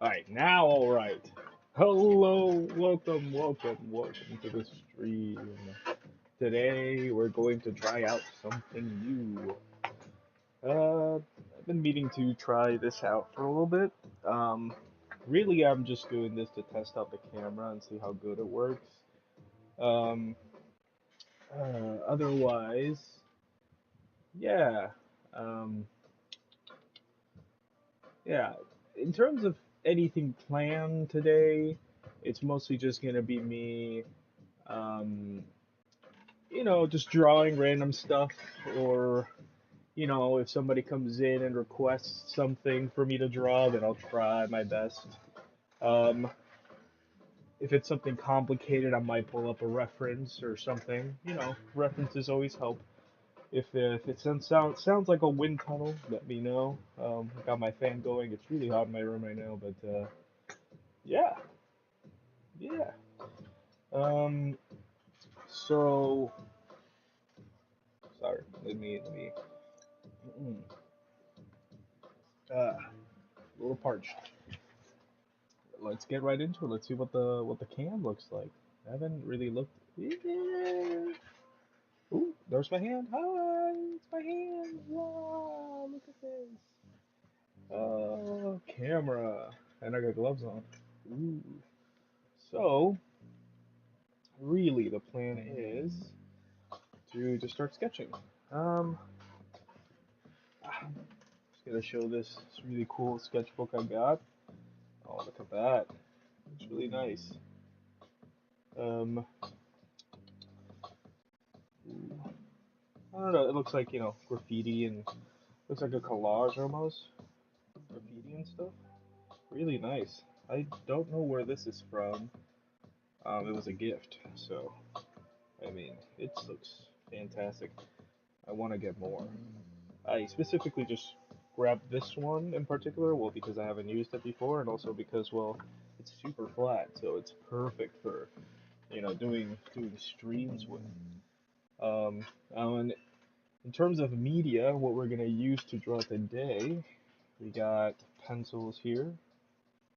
Alright, now alright. Hello, welcome to the stream. Today we're going to try out something new. I've been meaning to try this out for a little bit. Um, really, I'm just doing this to test out the camera and see how good it works. Um, Otherwise, yeah. Um, yeah. In terms of anything planned today, it's mostly just gonna be me um, just drawing random stuff, or, if somebody comes in and requests something for me to draw, then I'll try my best. Um, if it's something complicated, I might pull up a reference or something. References always help. If it sounds like a wind tunnel, let me know. I got my fan going. It's really hot in my room right now, but yeah, yeah. Um, so sorry. Let me. A little parched. Let's get right into it. Let's see what the cam looks like. I haven't really looked. Yeah. Ooh, there's my hand. Hi, it's my hand. Wow, look at this. Oh, camera. And I got gloves on. Ooh. So, really, the plan is to just start sketching. Um, just gonna show this really cool sketchbook I got. Oh, look at that. It's really nice. Um, I don't know. It looks like, graffiti, and looks like a collage almost. Graffiti and stuff. Really nice. I don't know where this is from. It was a gift, so I mean, it looks fantastic. I want to get more. I specifically just grabbed this one in particular, well, because I haven't used it before, and also because, well, it's super flat, so it's perfect for, doing streams with. And in terms of media, what we're gonna use to draw today, we got pencils here.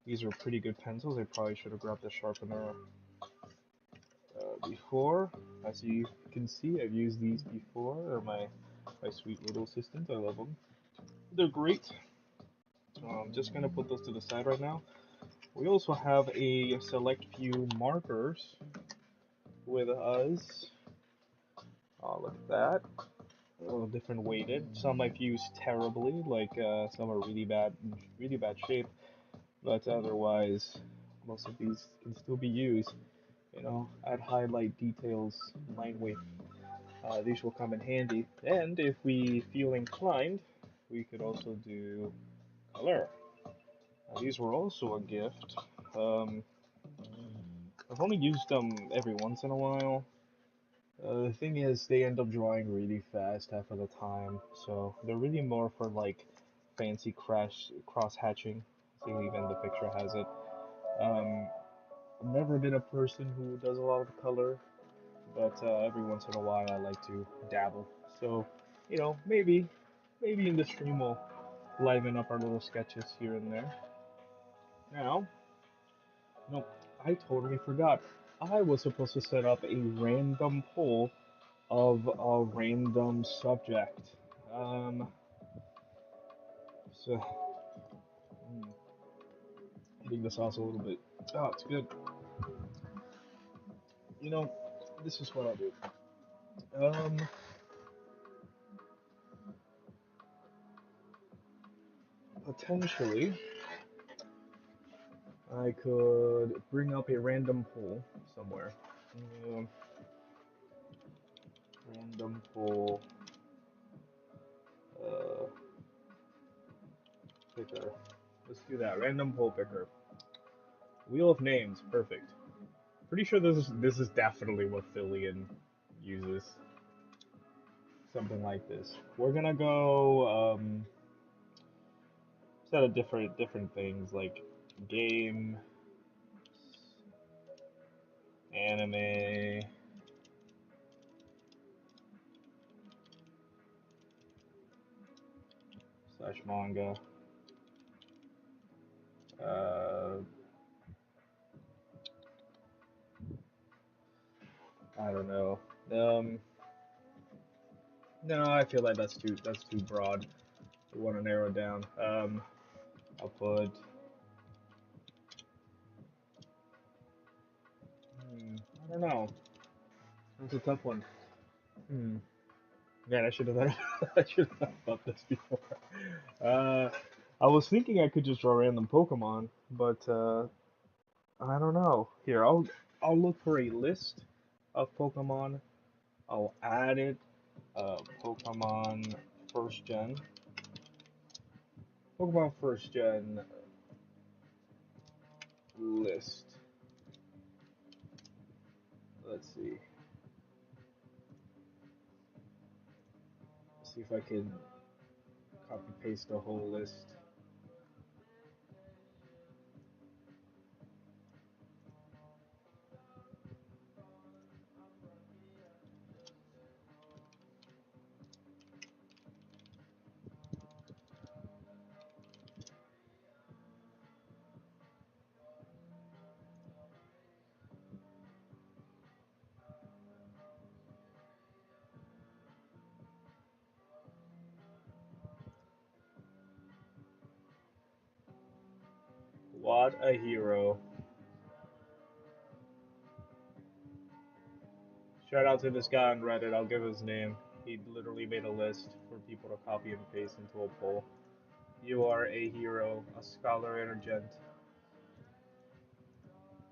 These are pretty good pencils. I probably should have grabbed a sharpener before. As you can see, I've used these before. They're my sweet little assistants. I love them. They're great. I'm just gonna put those to the side right now. We also have a select few markers with us. Oh, look at that. A little different weighted. Some I've used terribly, like some are really bad shape. But otherwise, most of these can still be used. Add highlight details lightweight. These will come in handy. And if we feel inclined, we could also do color. These were also a gift. Um, I've only used them every once in a while. The thing is, they end up drying really fast half of the time, so they're really more for like fancy cross hatching. See, even the picture has it. Um, I've never been a person who does a lot of color, but every once in a while I like to dabble. So, maybe in the stream we'll liven up our little sketches here and there. Now, no, I totally forgot. I was supposed to set up a random poll of a random subject. Um, so, eating the sauce a little bit. Oh, it's good. You know, this is what I'll do. Um, Potentially, I could bring up a random poll somewhere. Um, Random poll uh, picker. Let's do that. Random poll picker. Wheel of names. Perfect. Pretty sure this is definitely what Fillion uses. Something like this. We're gonna go set of different things like game, anime, slash manga. Uh, I don't know. Um, no, I feel like that's too broad. We want to narrow it down. I'll put. I don't know. That's a tough one. Hmm. Man, I should have thought. I should have thought about this before. Uh, I was thinking I could just draw random Pokemon, but I don't know. Here, I'll look for a list of Pokemon. I'll add it. Pokemon first gen. Pokemon first gen list. Let's see. See if I can copy paste the whole list. What a hero. Shout out to this guy on Reddit. I'll give his name. He literally made a list for people to copy and paste into a poll. You are a hero, a scholar and a gent.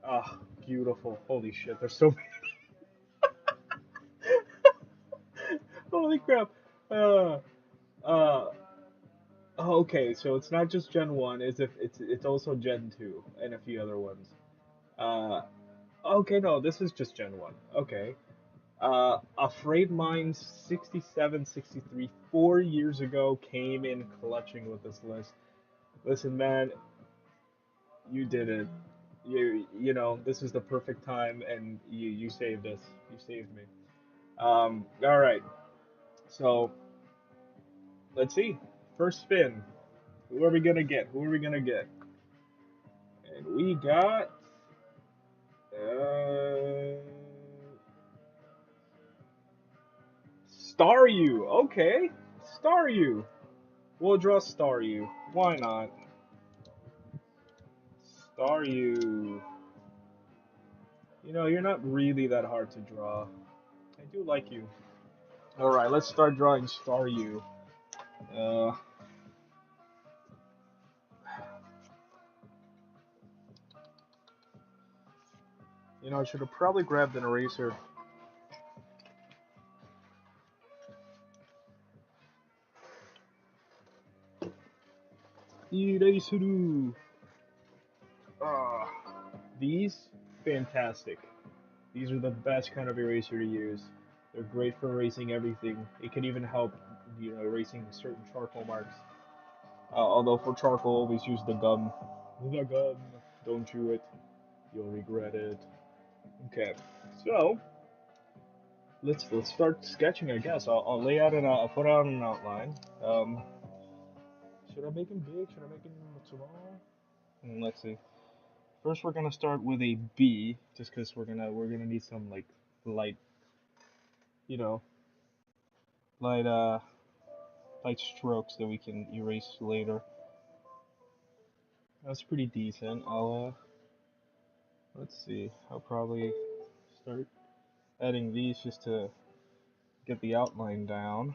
Ah, beautiful. Holy shit, there's so many. Holy crap. Uh, uh, okay, so it's not just Gen 1, it's also Gen 2 and a few other ones. Uh, okay, no, this is just Gen 1. Okay. Afraid Minds 67, 63, 4 years ago came in clutching with this list. Listen, man, you did it. You know, this is the perfect time, and you saved us. You saved me. All right. So let's see. First spin. Who are we gonna get? Who are we gonna get? And we got uh, Staryu. Okay, Staryu. We'll draw Staryu. Why not? Staryu. You know, you're not really that hard to draw. I do like you. All right, let's start drawing Staryu. Uh, you know, I should have probably grabbed an eraser. Eraser. Ah, these fantastic. These are the best kind of eraser to use. They're great for erasing everything. It can even help, erasing certain charcoal marks. Although for charcoal, always use the gum. The gum. Don't chew it. You'll regret it. Okay, so let's start sketching. I guess I'll lay out I'll put out an outline. Um, should I make him big? Should I make him small? Let's see. First, we're gonna start with a B, just because we're gonna need some like light, you know, light light strokes that we can erase later. That's pretty decent. Let's see. I'll probably start adding these just to get the outline down.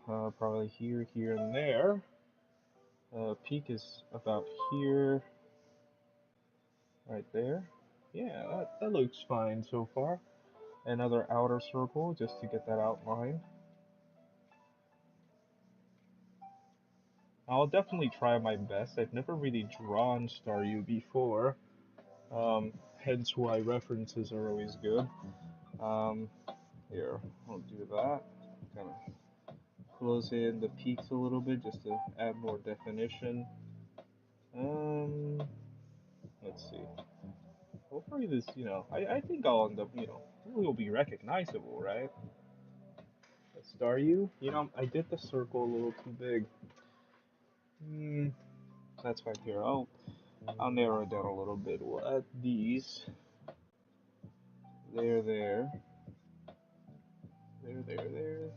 Probably here, here, and there. Peak is about here, right there. Yeah, that looks fine so far. Another outer circle just to get that outline. I'll definitely try my best. I've never really drawn Staryu before, hence why references are always good. Um, Here, I'll do that. Kind of close in the peaks a little bit just to add more definition. Um, let's see. Hopefully this, I think I'll end up, it will be recognizable, right? Staryu? I did the circle a little too big. Hmm, that's fine here. I'll narrow it down a little bit. We'll add these. There, there. There, there, there.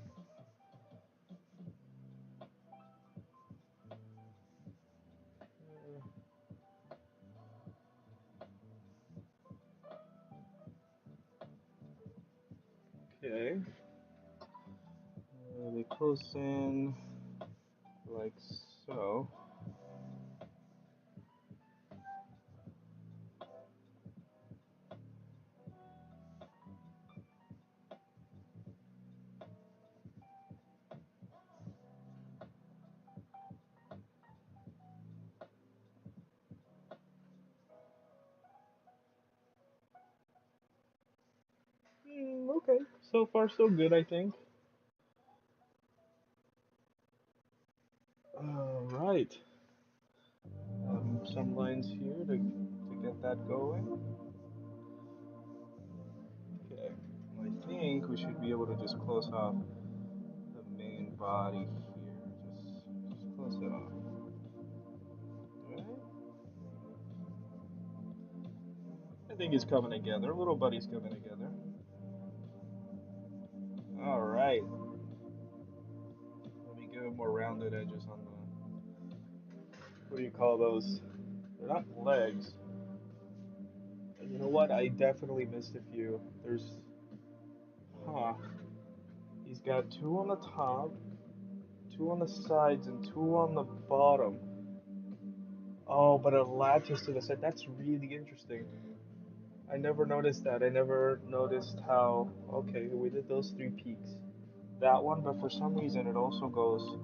Okay. They close in like so. Okay. So far, so good, I think. All right. Some lines here to get that going. Okay. I think we should be able to just close off the main body here. Just close it off. Right? I think it's coming together. Little buddy's coming together. All right. Let me give it more rounded edges on the. What do you call those? They're not legs. You know what? I definitely missed a few. There's. Huh. He's got two on the top, two on the sides, and two on the bottom. Oh, but it latches to the side. That's really interesting. I never noticed that. I never noticed how. Okay, we did those three peaks. That one, but for some reason it also goes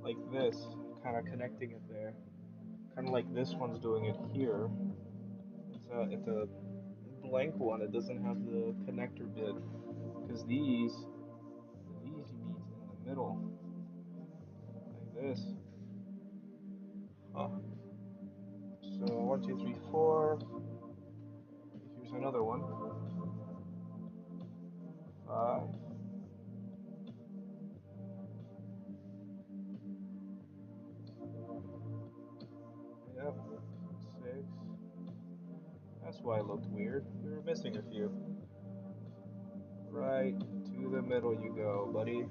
like this, kind of connecting it there. Kind of like this one's doing it here. It's a blank one. It doesn't have the connector bit because these meet in the middle like this. Huh. So one, two, three, four. Here's another one. Five. Yep. Six. That's why it looked weird. We were missing a few. Right to the middle you go, buddy.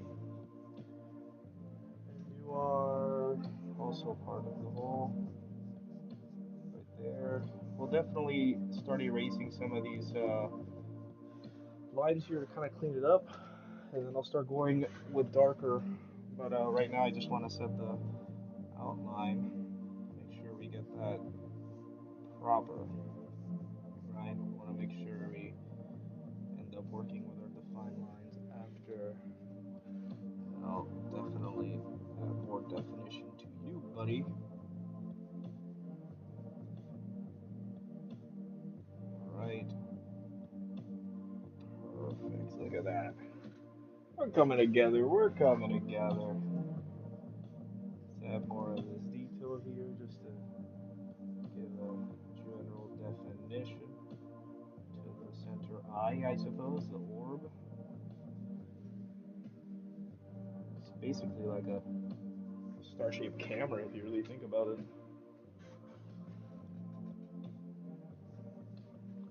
You are also part of the whole. Right there. We'll definitely start erasing some of these lines here to kind of clean it up, and then I'll start going with darker. But right now, I just want to set the outline. Make sure we get that proper. Right? We want to make sure we end up working with our defined lines after. And I'll definitely add more definition to you, buddy. Right. Perfect. Look at that. We're coming together. We're coming together. Let's add more of this detail here just to give a general definition to the center eye, I suppose, the orb. It's basically like a star-shaped camera if you really think about it.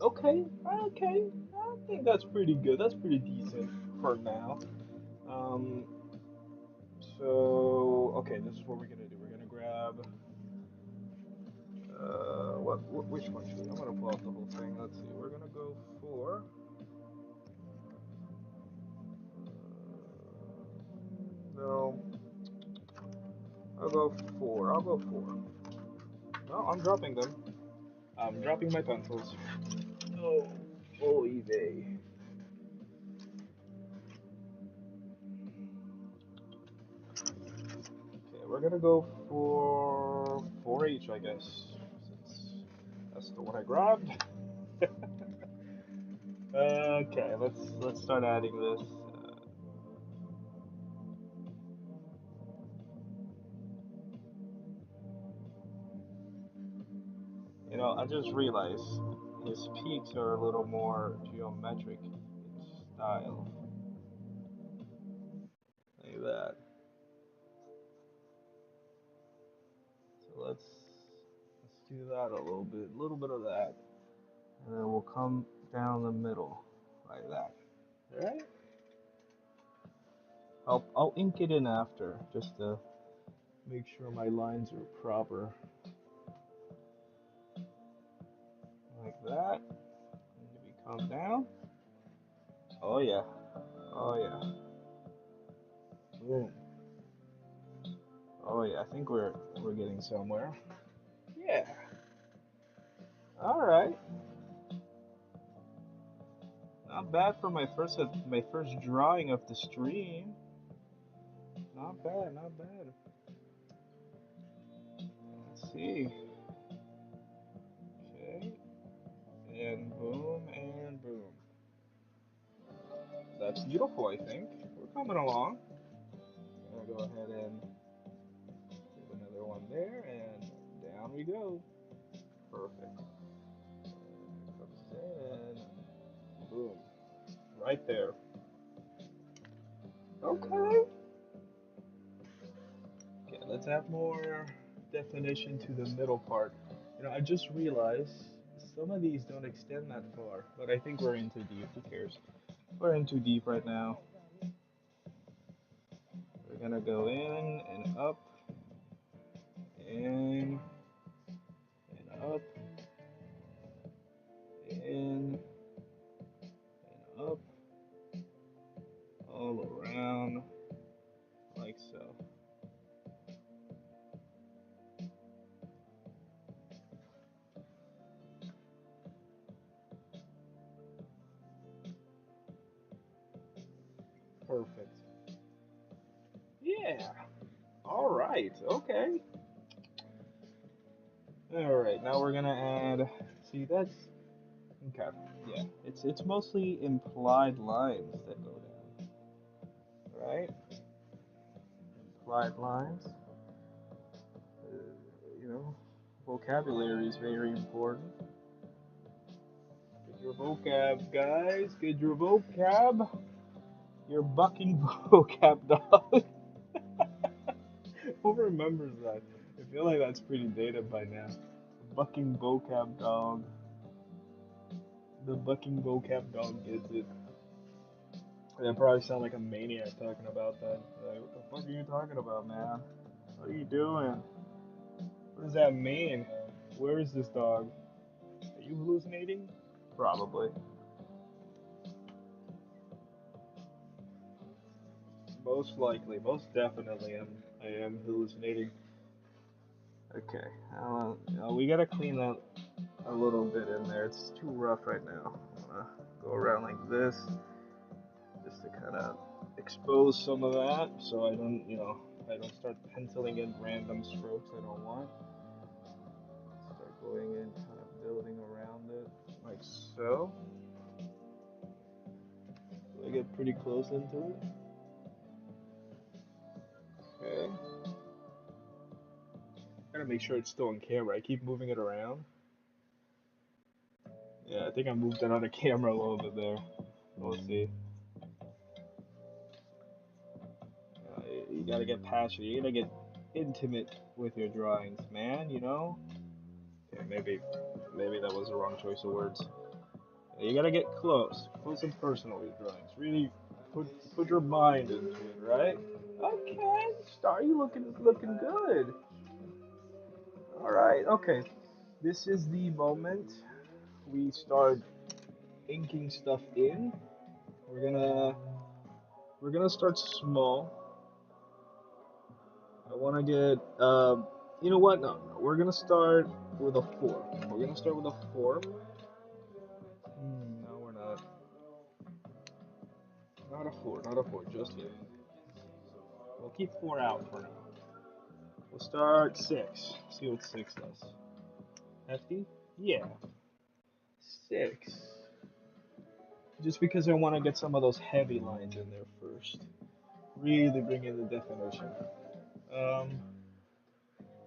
Okay, okay, I think that's pretty good. That's pretty decent for now. Um, so okay, this is what we're gonna do. We're gonna grab which one should we? I'm gonna pull out the whole thing. Let's see. We're gonna go for no. I'll go four. I'll go four. No, I'm dropping them. I'm dropping my pencils. Oh, holy day. Okay, we're gonna go for 4H, I guess, since that's the one I grabbed. Okay, let's start adding this. I just realized his peaks are a little more geometric in style. Like that. So let's into that a little bit of that, and then we'll come down the middle like that. All right. I'll ink it in after just to make sure my lines are proper, like that. Maybe come down. Oh yeah. Oh yeah. Boom. Oh yeah. I think we're getting somewhere. Yeah. All right. Not bad for my first drawing of the stream. Not bad, not bad. Let's see. Okay. And boom and boom. That's beautiful, I think. We're coming along. I'm gonna go ahead and do another one there, and down we go. Perfect. And comes in. Boom. Right there. Okay. Okay, let's add more definition to the middle part. I just realized some of these don't extend that far, but I think we're in too deep. Who cares? We're in too deep right now. We're gonna go in and up, in and up, in and up, all around, like so. Perfect. Yeah. All right. Okay. All right. Now we're gonna add. See, that's okay. Yeah. It's mostly implied lines that go down, right? Implied lines. You know, vocabulary is very important. Get your vocab, guys. Get your vocab. Your bucking vocab dog. Who remembers that? I feel like that's pretty dated by now. Bucking vocab dog. The bucking vocab dog gets it. I probably sound like a maniac talking about that. Like, what the fuck are you talking about, man? What are you doing? What does that mean? Where is this dog? Are you hallucinating? Probably. Most likely, most definitely, I am hallucinating. Okay, we gotta clean that a little bit in there. It's too rough right now. I'm gonna go around like this, just to kind of expose some of that, so I don't start penciling in random strokes I don't want. Start going in, kind of building around it, like so. So I get pretty close into it. Okay. Gotta make sure it's still on camera. I keep moving it around. Yeah, I think I moved it on the camera a little bit there. We'll see. You gotta get passionate. You gotta get intimate with your drawings, man. Okay, maybe that was the wrong choice of words. You gotta get close and personal with your drawings. Really put your mind into it, right? Okay, Star, you looking good. All right, okay. This is the moment we start inking stuff in. We're gonna we're gonna start small. I want to get you know what? No, we're gonna start with a form. We're gonna start with a form. No, we're not. Not a four. Not a four. Just yet. We'll keep four out for now. We'll start six. See what six does. Hefty? Yeah. Six. Just because I want to get some of those heavy lines in there first. Really bring in the definition. Um,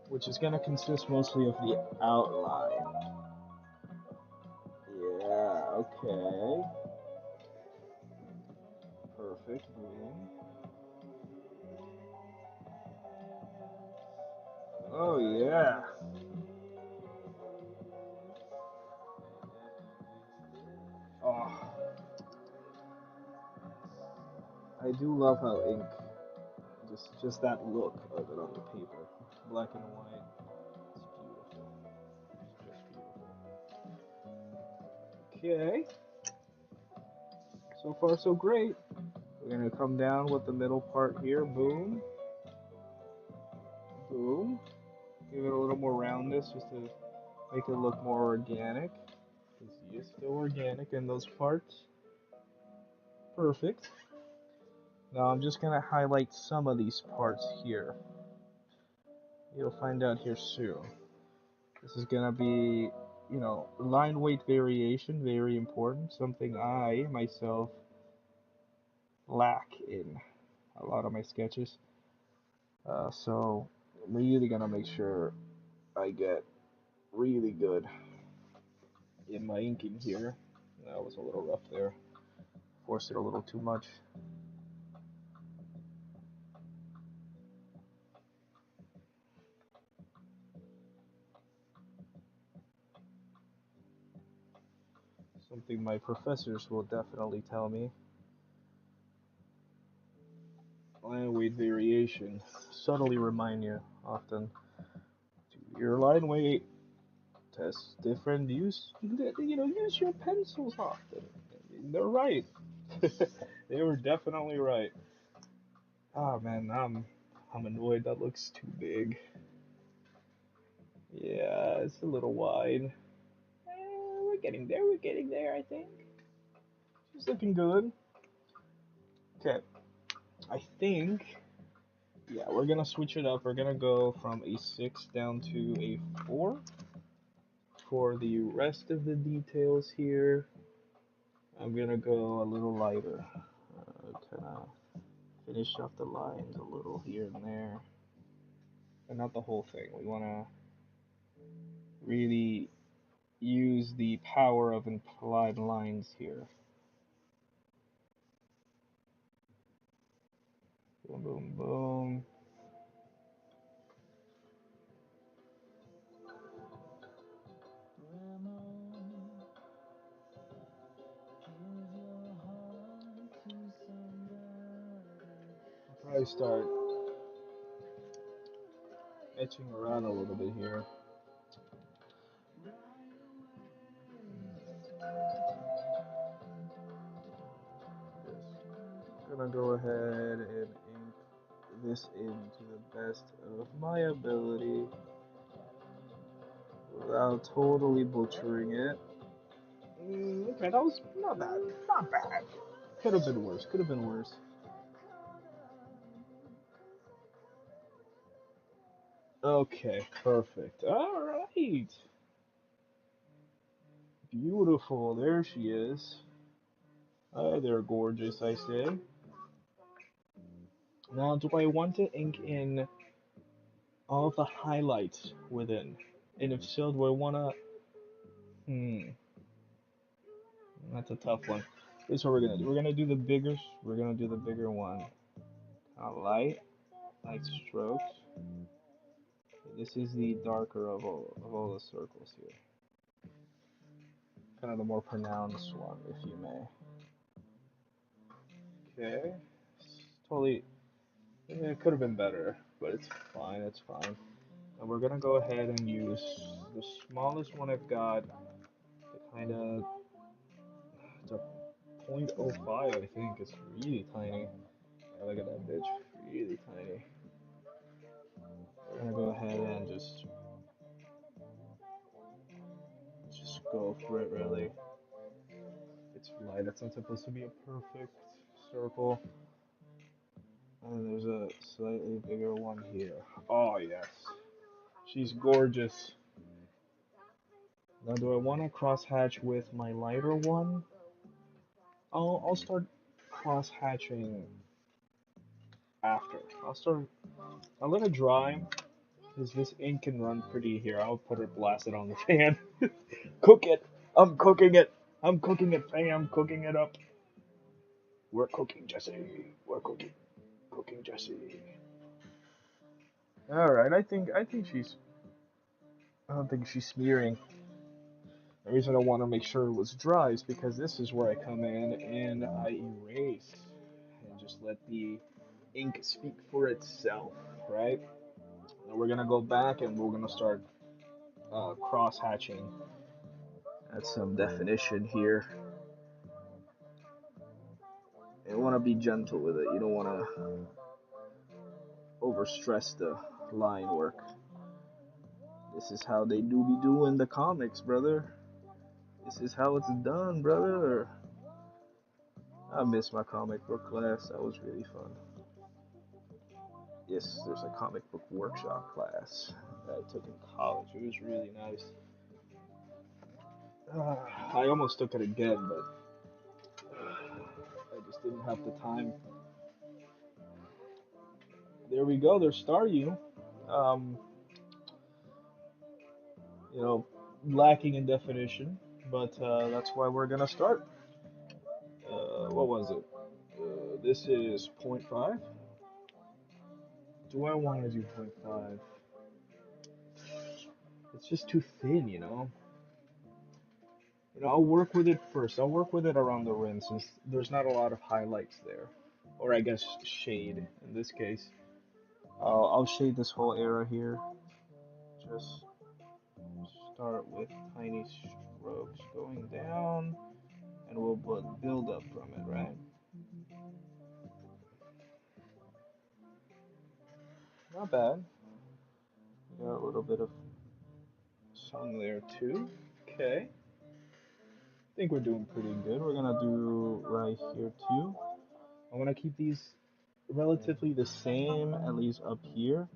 which is gonna consist mostly of the outline. Yeah. Okay. Perfect. Boom. Oh yeah. I do love how ink, just that look of it on the paper, black and white. It's beautiful. It's just beautiful. Okay, so far so great. We're gonna come down with the middle part here. Boom, boom. Give it a little more roundness just to make it look more organic. You can see it's still organic in those parts. Perfect. Now I'm just gonna highlight some of these parts here. You'll find out here soon. This is gonna be, line weight variation, very important. Something I myself lack in a lot of my sketches. So I'm really gonna make sure I get really good in my inking here. That was a little rough there. Forced it a little too much. Something my professors will definitely tell me. Line weight variation. Subtly remind you often. Your line weight test different. Use your pencils often. They're right. They were definitely right. Oh man, I'm annoyed. That looks too big. Yeah, it's a little wide. We're getting there. We're getting there. I think. She's looking good. Okay, I think. Yeah, we're gonna switch it up. We're gonna go from a 6 down to a 4 for the rest of the details here. I'm gonna go a little lighter. Kind of finish off the lines a little here and there, but not the whole thing. We wanna really use the power of implied lines here. Boom, boom, boom. I'll probably start etching around a little bit here. Just gonna go ahead and ink this into the best of my ability without totally butchering it. Okay, that was not bad. Not bad. Could have been worse. Could have been worse. Okay, perfect. All right. Beautiful. There she is. Hi there, gorgeous, I say. Now, do I want to ink in all the highlights within? And if so, do I want to... That's a tough one. Here's what we're going to do. We're going to do the bigger... We're going to do the bigger one. Kind of light strokes. This is the darker of all the circles here. Kind of the more pronounced one, if you may. Okay. Totally... Yeah, it could have been better, but it's fine, it's fine. And we're gonna go ahead and use the smallest one I've got, the kind of, it's a 0.05, I think. It's really tiny. Yeah, look at that bitch, really tiny. We're gonna go ahead and just go for it, really. It's light, it's not supposed to be a perfect circle. And there's a slightly bigger one here. Oh, yes. She's gorgeous. Now, do I want to cross hatch with my lighter one? I'll start cross hatching after. I'll let it dry, because this ink can run pretty here. I'll put it blasted on the fan. Cook it! I'm cooking it! I'm cooking it, fam! Cooking it up! We're cooking, Jesse. We're cooking. Cooking, Jesse. Alright, I think she's... I don't think she's smearing. The reason I want to make sure it was dry is because this is where I come in and I erase. just let the ink speak for itself, right? Now we're gonna go back and we're gonna start cross hatching at some definition here. You want to be gentle with it. You don't want to overstress the line work. This is how they do be doing the comics, brother. This is how it's done, brother. I miss my comic book class. That was really fun. Yes, there's a comic book workshop class that I took in college. It was really nice. I almost took it again, but I just didn't have the time. There we go. There's Staryu. Um, you know, lacking in definition, but that's why we're gonna start. What was it? This is 0.5. Do I want to do 0.5? It's just too thin, you know. I'll work with it first. I'll work with it around the rim since there's not a lot of highlights there, or I guess shade in this case. I'll shade this whole area here. Just start with tiny strokes going down, and we'll build up from it, right? Not bad. Got a little bit of sun there too. Okay. I think we're doing pretty good. We're gonna do right here too. I'm gonna keep these relatively the same, at least up here,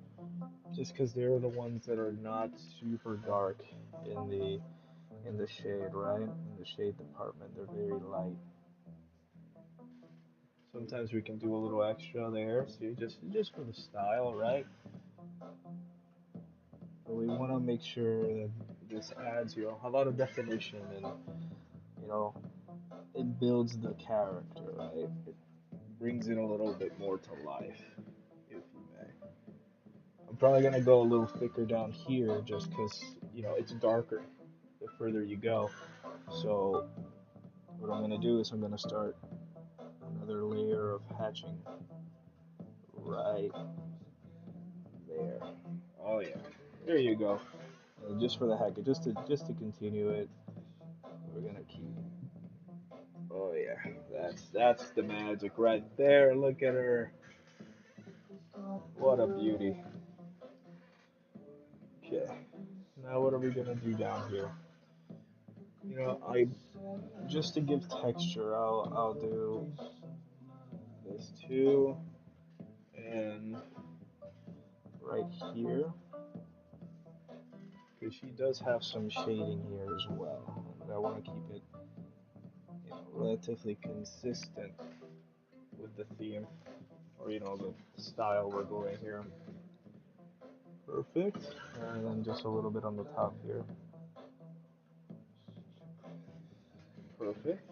just because they're the ones that are not super dark in the shade, right? In the shade department, they're very light. Sometimes we can do a little extra there, see, just for the style, right? But we want to make sure that this adds, a lot of definition and you know it builds the character, right? It brings it a little bit more to life, if you may. I'm probably gonna go a little thicker down here just because it's darker the further you go. So what I'm gonna do is I'm gonna start another layer of hatching right there. Oh yeah, there you go. And just for the heck of just to continue it, we're gonna keep. Oh yeah, that's the magic right there. Look at her. What a beauty. Okay. Now what are we gonna do down here? I just to give texture, I'll do this too, and right here, because she does have some shading here as well. But I want to keep it, relatively consistent with the theme, or the style we're going here. Perfect, and then just a little bit on the top here. Perfect.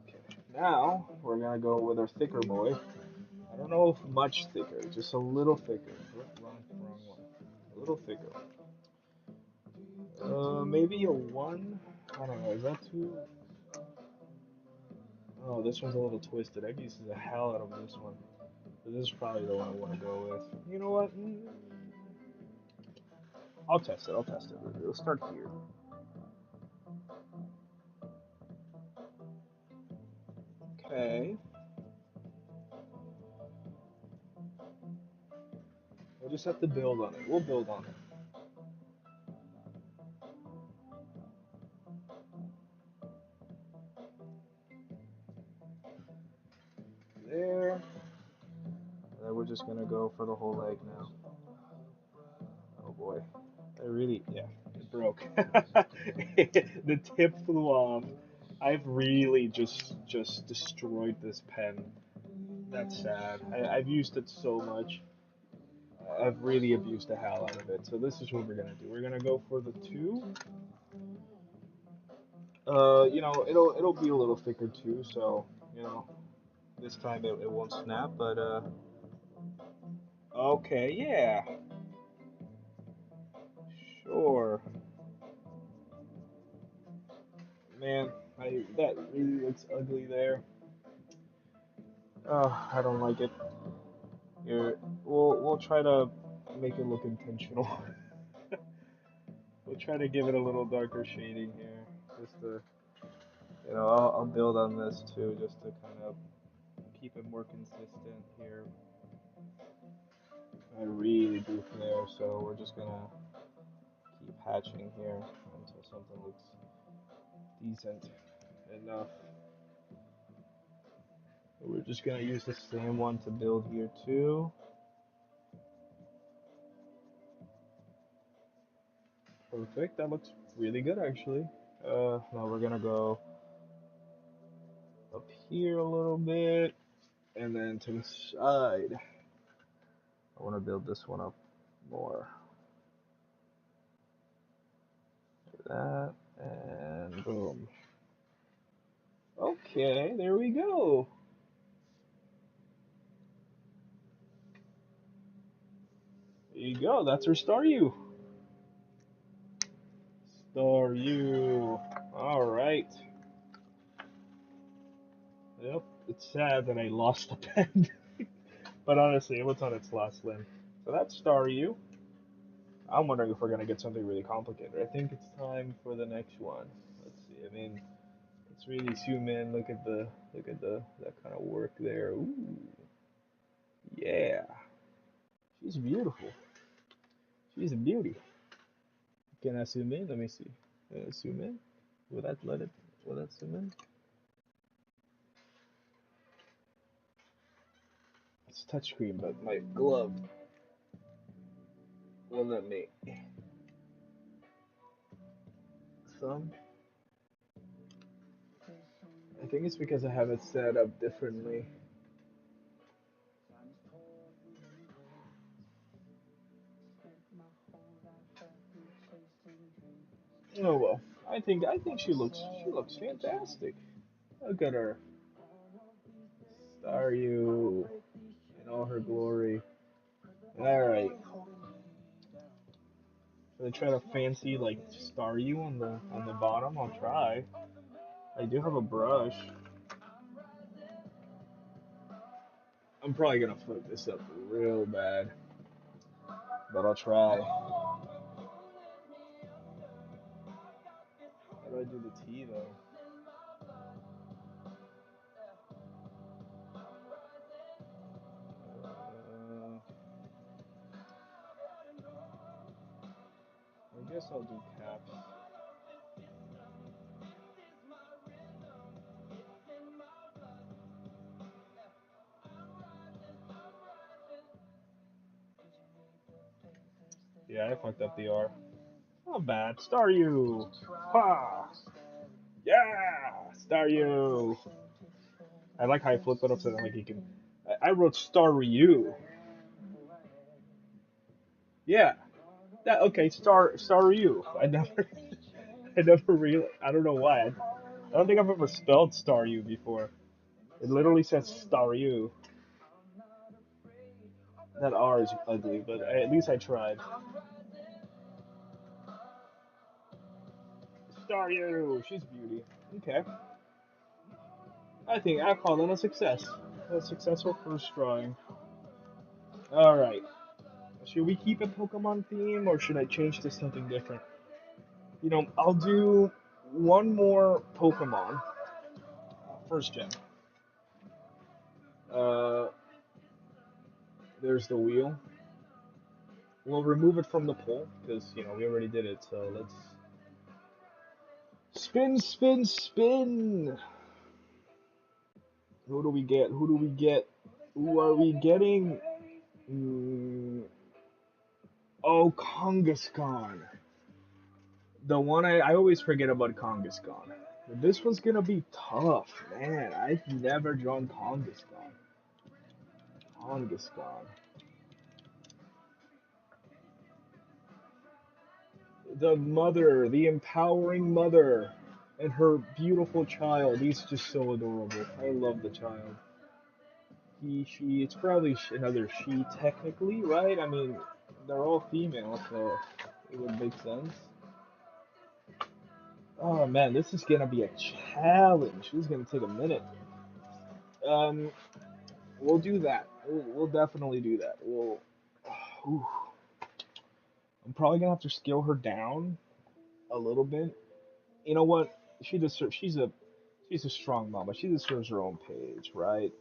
Okay. Now we're gonna go with our thicker boy. I don't know if much thicker, just a little thicker. Wrong one. A little thicker. Maybe a one. I don't know. Is that too? Oh, this one's a little twisted. I've used the hell out of this one. But this is probably the one I want to go with. You know what? I'll test it. I'll test it. We'll start here. Okay. We'll just have to build on it. We'll build on it. There. And then we're just gonna go for the whole leg now. Oh boy. Yeah, it broke. The tip flew off. I've really just destroyed this pen. That's sad. I've used it so much. I've really abused the hell out of it. So this is what we're gonna do. We're gonna go for the two. It'll be a little thicker too. So this time it won't snap. But okay, yeah, sure, man. That really looks ugly there. Oh, I don't like it. Here, we'll try to make it look intentional. We'll try to give it a little darker shading here, just to, I'll build on this too, just to kind of keep it more consistent here. I really goofed there, so we're just gonna keep hatching here until something looks decent enough. We're just gonna use the same one to build here too. Perfect, that looks really good actually. Now we're gonna go up here a little bit, and then to the side. I want to build this one up more. Like that, and boom. Okay, there we go. There you go, that's our Staryu. Staryu. Alright. Yep, it's sad that I lost the pen. But honestly, it was on its last limb. So that's Staryu. I'm wondering if we're gonna get something really complicated. I think it's time for the next one. Let's see. I mean, let's really zoom in. Look at the that kind of work there. Ooh, yeah. She's beautiful. She's a beauty. Can I zoom in? Let me see. Zoom in. Will that let it? Will that zoom in? It's touchscreen, but my glove won't let me. Thumb. I think it's because I have it set up differently. Oh well. I think she looks fantastic. Look at her. Staryu in all her glory. Alright. Should I try to fancy like Staryu on the bottom? I'll try. I do have a brush. I'm probably gonna flip this up real bad, but I'll try. How do I do the T though? I guess I'll do caps. Yeah, I fucked up the R. Not bad. Staryu! Ha! Yeah! Staryu! I like how I flip it up so that like you can. I wrote Staryu. Yeah. That okay. Staryu. I never I never real. I don't know why. I don't think I've ever spelled Staryu before. It literally says Staryu. That R is ugly, but at least I tried. Staryu. She's beauty. Okay. I think I call that a success. A successful first drawing. All right. Should we keep a Pokemon theme or should I change to something different? I'll do one more Pokemon. First gen. Uh, there's the wheel. We'll remove it from the poll because we already did it. So let's spin, spin, spin. Who do we get? Who do we get? Who are we getting? Oh, Kangaskhan. The one I always forget about Kangaskhan. This one's gonna be tough, man. I've never drawn Kangaskhan. Kangaskhan. The mother, the empowering mother, and her beautiful child. He's just so adorable. I love the child. He, she. It's probably another she, technically, right? I mean, they're all female, so it would make sense. Oh man, this is gonna be a challenge. This is gonna take a minute. Um, we'll do that. We'll definitely do that. Ooh, I'm probably gonna have to scale her down a little bit. You know what? She deserves. She's a strong mama. She deserves her own page, right?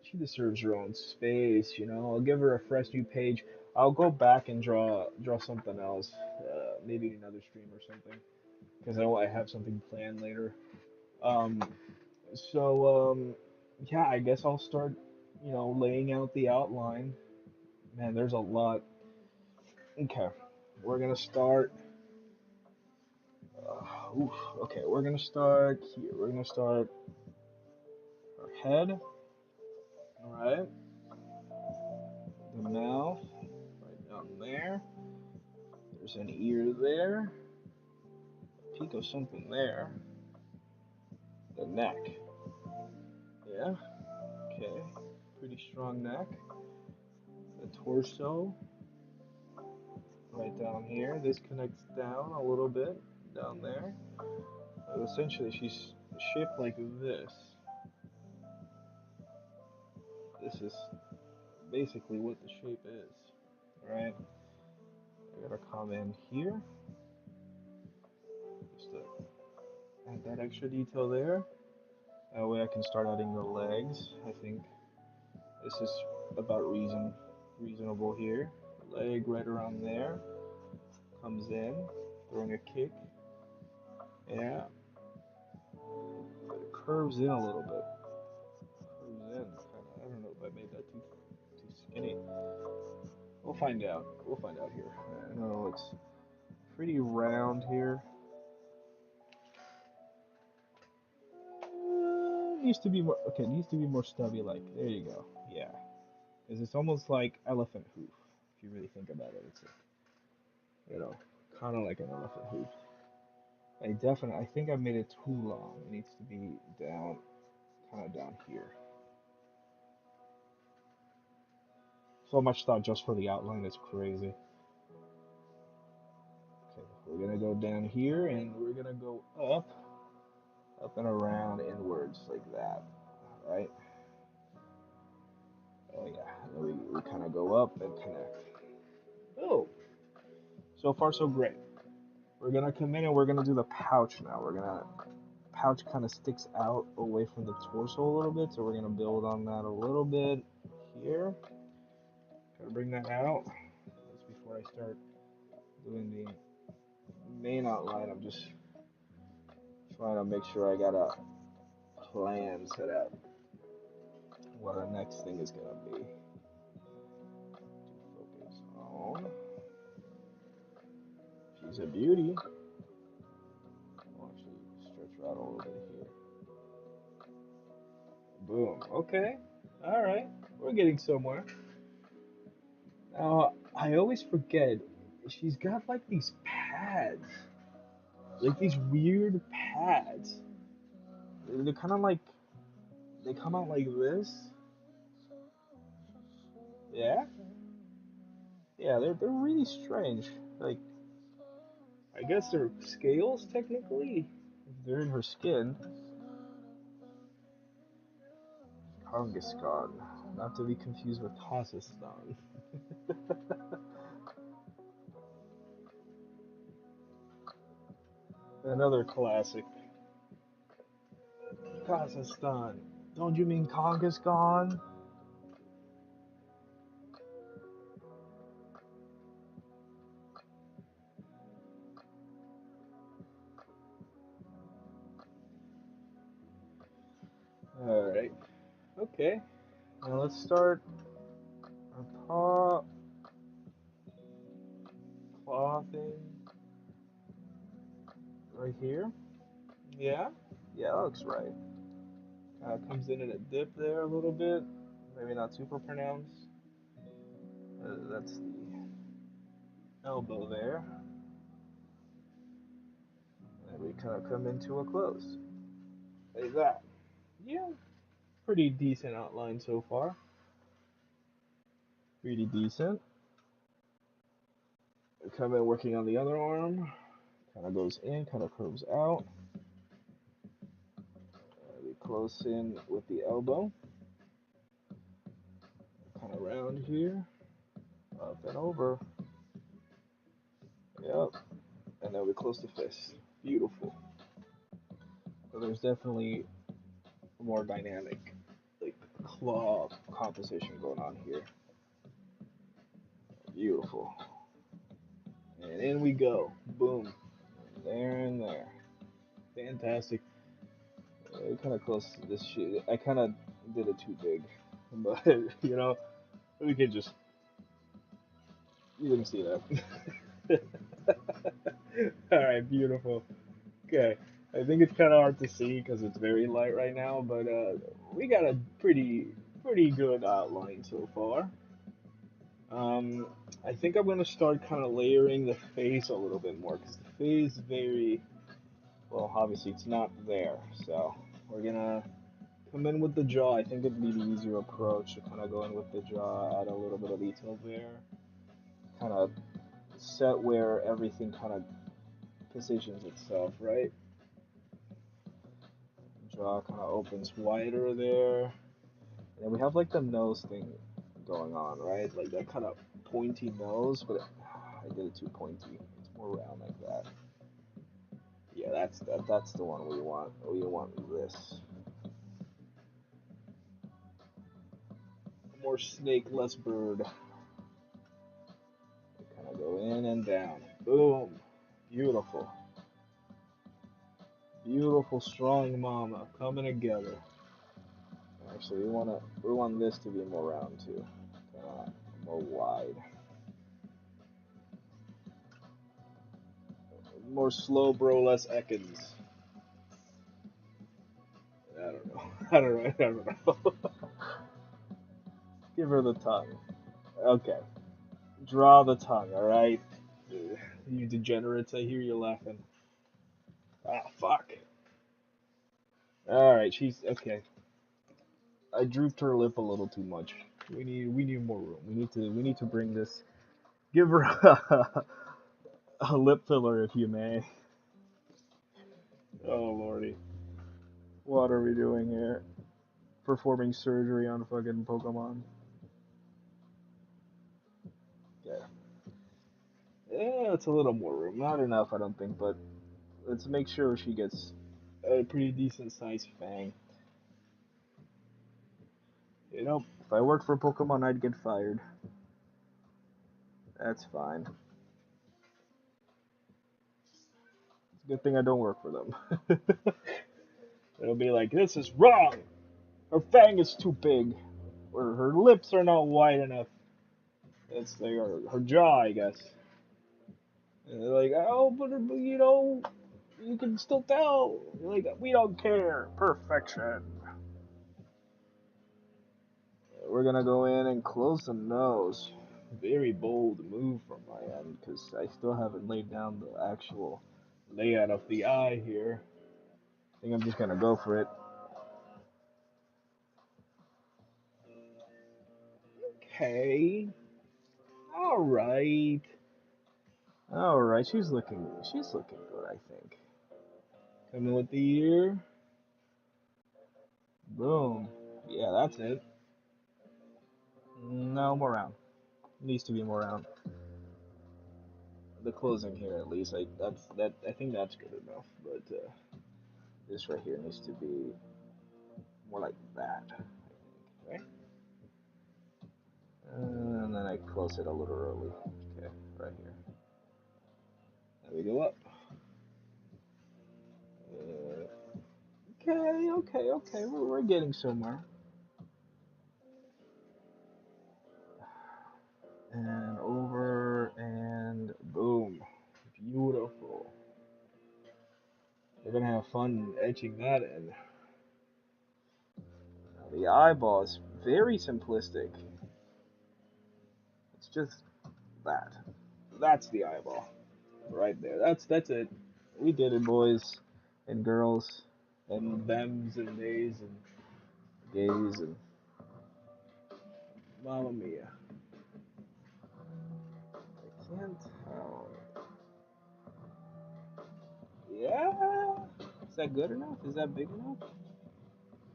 She deserves her own space. I'll give her a fresh new page. I'll go back and draw something else, maybe another stream or something, because I have something planned later. Um, so yeah, I guess I'll start, laying out the outline. Man, there's a lot. Okay, we're gonna start. Oof, okay, we're gonna start here. We're gonna start our head. All right, the mouth right down there. There's an ear there. Peak of something there. The neck. Yeah. Okay. Pretty strong neck. The torso. Right down here. This connects down a little bit. Down there. But essentially, she's shaped like this. This is basically what the shape is. Alright. I gotta come in here. Just to add that extra detail there. That way I can start adding the legs. I think this is about reasonable here. Leg right around there. Comes in, throwing a kick. Yeah. But it curves in a little bit. Curves in, kind of. I don't know if I made that too skinny. We'll find out. We'll find out here. I know it's pretty round here. Needs to be more. Okay, it needs to be more stubby. Like there you go. Yeah, because it's almost like elephant hoof. If you really think about it, it's like, kind of like an elephant hoof. I think I made it too long. It needs to be down, kind of down here. So much thought just for the outline. It's crazy. Okay, we're gonna go down here and we're gonna go up and around inwards like that. Right? Oh yeah. And then we kind of go up and connect. Oh, so far so great. We're gonna come in and we're gonna do the pouch now. Pouch kind of sticks out away from the torso a little bit, so we're gonna build on that a little bit here. Gotta bring that out. That's before I start doing the main outline. I'm just trying to make sure I got a plan set up what our next thing is gonna be. To focus on. She's a beauty. I'll actually stretch her out a little bit here. Boom. Okay. All right. We're getting somewhere. Now, I always forget. She's got like these pads. Like these weird pads. They're kind of like. They come out like this. Yeah? Yeah, they're really strange. Like, I guess they're scales technically. If they're in her skin. Kangaskhan. Not to be confused with Kazakhstan. Another classic. Kazakhstan. Don't you mean Kangaskhan? Alright. Okay. Now let's start our paw thing right here. Yeah? Yeah, that looks right. Comes in a dip there a little bit. Maybe not super pronounced. That's the elbow there. And we kind of come into a close. Like that. Yeah, pretty decent outline so far. Pretty decent. Come in working on the other arm. Kind of goes in, kind of curves out. We close in with the elbow. Kind of round here, up and over. Yep. And then we close the fist. Beautiful. So there's definitely more dynamic, like claw composition going on here. Beautiful. And in we go. Boom. There and there. Fantastic. Kind of close to this shit. I kind of did it too big. But, we could just. You didn't see that. Alright, beautiful. Okay. I think it's kind of hard to see because it's very light right now, but we got a pretty good outline so far. Um, I think I'm gonna start kind of layering the face a little bit more because the face very well. Obviously, it's not there, so we're gonna come in with the jaw. I think it'd be the easier approach to kind of go in with the jaw, add a little bit of detail there, kind of set where everything kind of positions itself, right? Jaw kind of opens wider there. And we have like the nose thing going on, right? Like that kind of pointy nose, but I did it too pointy. It's more round like that. Yeah, that's the one we want. We want this. More snake, less bird. Kind of go in and down. Boom. Beautiful. Beautiful, strong mama coming together. Actually, we want this to be more round too, more wide, more slow, bro, less Ekans. I don't know. I don't know. I don't know. Give her the tongue. Okay. Draw the tongue. All right. You degenerates. I hear you laughing. Ah, fuck. All right. She's okay. I drooped her lip a little too much. We need more room. We need to bring this. Give her a lip filler if you may. Oh lordy. What are we doing here? Performing surgery on fucking Pokemon. Yeah. Yeah, it's a little more room. Not enough, I don't think, but let's make sure she gets a pretty decent sized fang. If I worked for Pokemon, I'd get fired. That's fine. It's a good thing I don't work for them. It'll be like, this is wrong! Her fang is too big. Or her lips are not wide enough. It's like her jaw, I guess. And they're like, oh, but you can still tell. Like, we don't care. Perfection. We're gonna go in and close the nose. Very bold move from my end because I still haven't laid down the actual layout of the eye here. I think I'm just gonna go for it. Okay. All right. All right. She's looking good, I think. Coming with the ear. Boom. Yeah, that's it. No more round. Needs to be more round. The closing here, at least. I think that's good enough. But this right here needs to be more like that. I think, right? And then I close it a little early. Okay, right here. Then we go up. Okay. We're getting somewhere. And over and boom. Beautiful. We're gonna have fun etching that in. Now, the eyeball is very simplistic. It's just that. That's the eyeball. Right there. That's it. We did it, boys and girls and thems and days and gays and mamma mia. I can't tell. Yeah? Is that good enough? Is that big enough?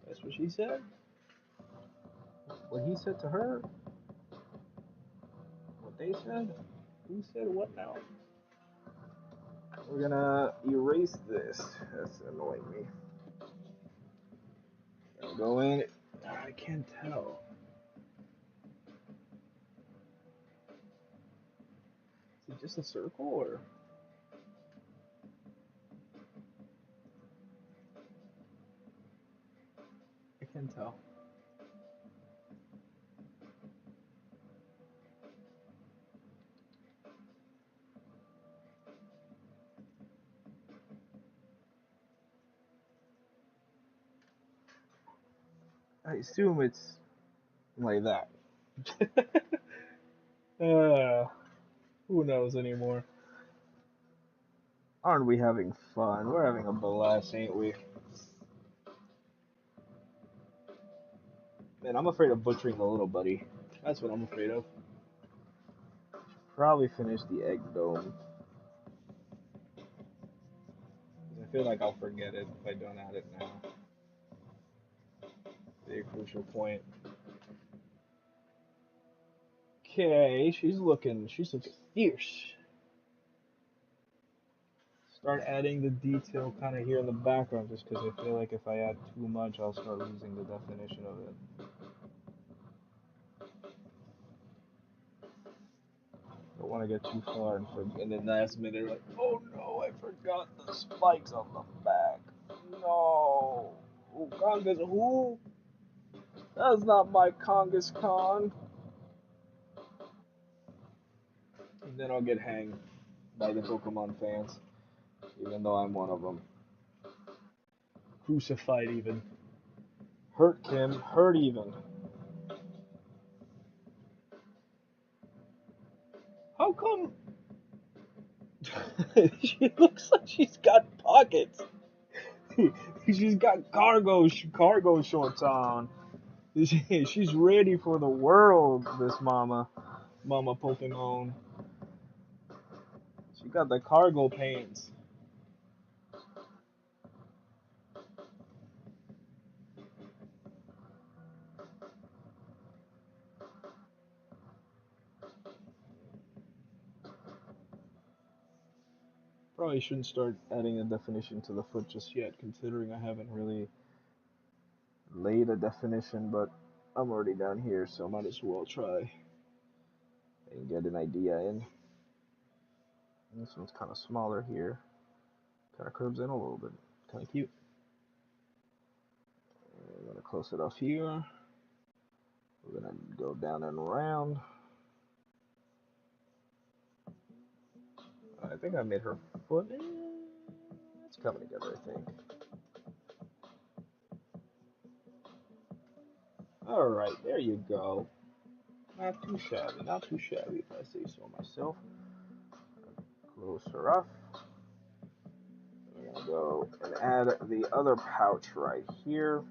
That's what she said? What he said to her? What they said? Who said what now? We're gonna erase this. That's annoying me. Gonna go in. I can't tell. Is it just a circle or? I can't tell. I assume it's like that. uh, who knows anymore? Aren't we having fun? We're having a blast, ain't we? Man, I'm afraid of butchering the little buddy. That's what I'm afraid of. Probably finish the egg dome. I feel like I'll forget it if I don't add it now. Very crucial point. Okay, she's looking fierce. Start adding the detail kind of here in the background just because I feel like if I add too much, I'll start losing the definition of it. Don't want to get too far and forget, and then last minute like, oh no, I forgot the spikes on the back. No, Uganda's who? That's not my Kangaskhan. And then I'll get hanged by the Pokemon fans, even though I'm one of them. Crucified even. Hurt Kim, hurt even. How come she looks like she's got pockets? She's got cargo shorts on. She's ready for the world, this mama Pokemon. She got the cargo pants. Probably shouldn't start adding a definition to the foot just yet, considering I haven't really laid a definition, but I'm already down here, so I might as well try and get an idea in. This one's kind of smaller here. Kind of curves in a little bit. Kind of cute. I'm gonna close it off here. We're gonna go down and around. I think I made her foot. It's coming together, I think. Alright, there you go. Not too shabby, not too shabby if I say so myself. Close her off. We're gonna go and add the other pouch right here.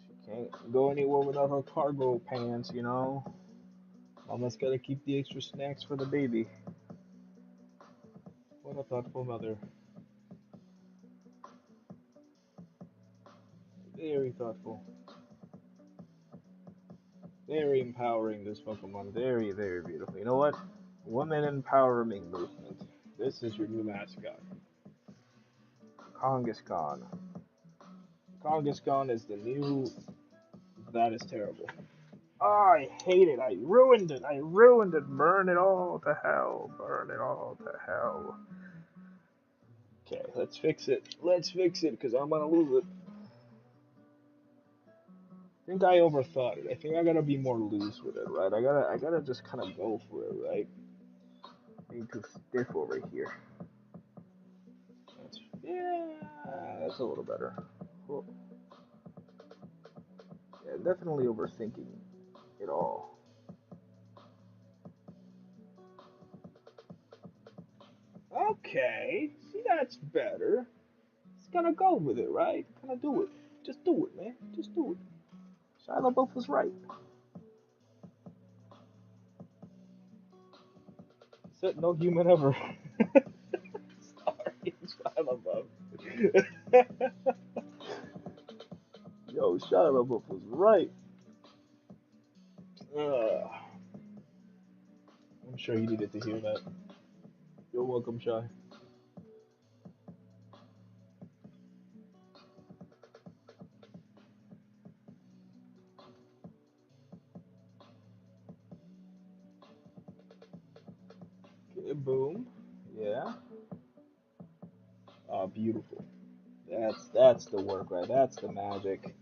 She can't go anywhere without her cargo pants, you know. Mama's gotta keep the extra snacks for the baby. What a thoughtful mother. Very thoughtful. Very empowering, this Pokemon. Very, very beautiful. You know what? Woman empowerment movement. This is your new mascot. Kangaskhan. Kangaskhan is the new. That is terrible. Oh, I hate it. I ruined it. I ruined it. Burn it all to hell. Burn it all to hell. Okay, let's fix it. Let's fix it, because I'm gonna lose it. I think I overthought it. I think I gotta be more loose with it, right? I gotta just kind of go for it, right? Being too stiff over here. Yeah, that's a little better. Well, yeah, definitely overthinking it all. Okay, see, that's better. Just gotta go with it, right? Gotta do it. Just do it, man. Just do it. Shia LaBeouf was right. Said no human ever. Sorry, Shia LaBeouf. Yo, Shia LaBeouf was right. I'm sure he needed to hear that. You're welcome, Shy. Okay, boom. Yeah. Oh, beautiful. That's the work, right? That's the magic.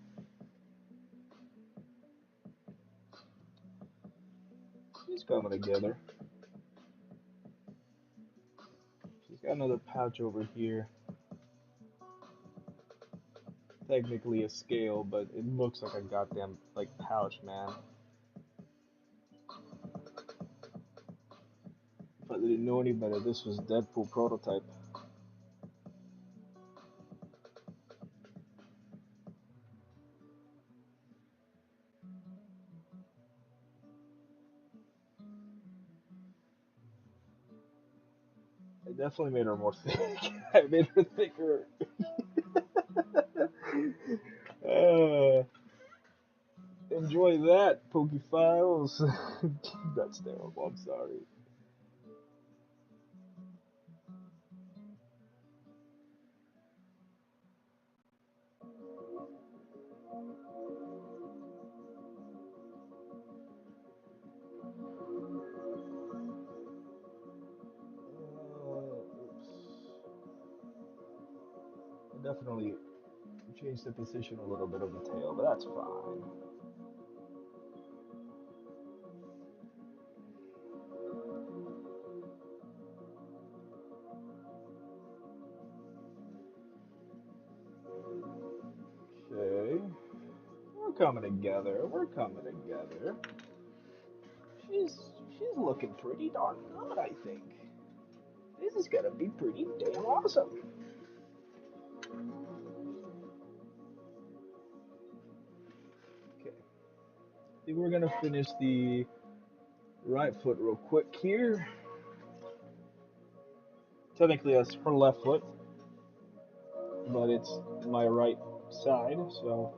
She's coming together. She's got another pouch over here. Technically a scale, but it looks like a goddamn like pouch, man. If I didn't know any better, this was Deadpool prototype. I definitely made her more thick. I made her thicker. uh, enjoy that, Pokey Files. That's terrible. I'm sorry. I definitely changed the position a little bit of the tail, but that's fine. Okay. We're coming together. We're coming together. She's she's looking pretty darn good, I think. This is gonna be pretty damn awesome. Okay. I think we're gonna finish the right foot real quick here. Technically that's her left foot, but it's my right side, so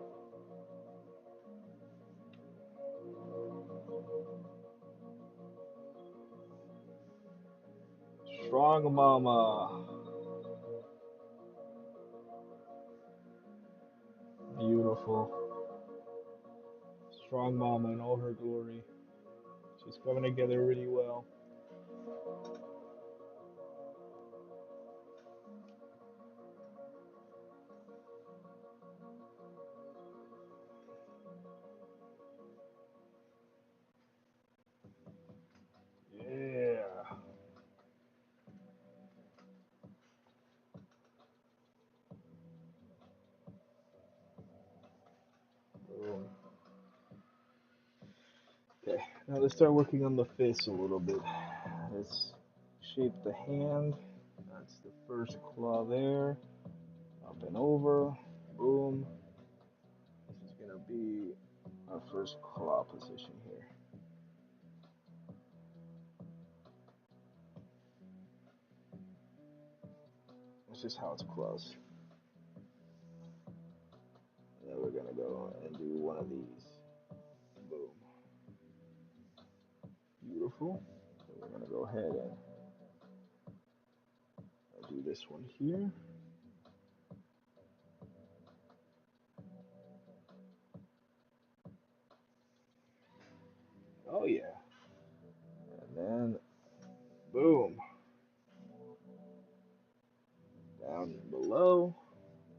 strong mama. Beautiful. Strong mama in all her glory. She's coming together really well. Yeah. Boom. Okay, now let's start working on the face a little bit. Let's shape the hand. That's the first claw there. Up and over. Boom. This is gonna be our first claw position here. That's just how it's close. And then we're gonna go and do one of these. Boom. Beautiful. So we're gonna go ahead and do this one here. Oh yeah. And then boom. Down below.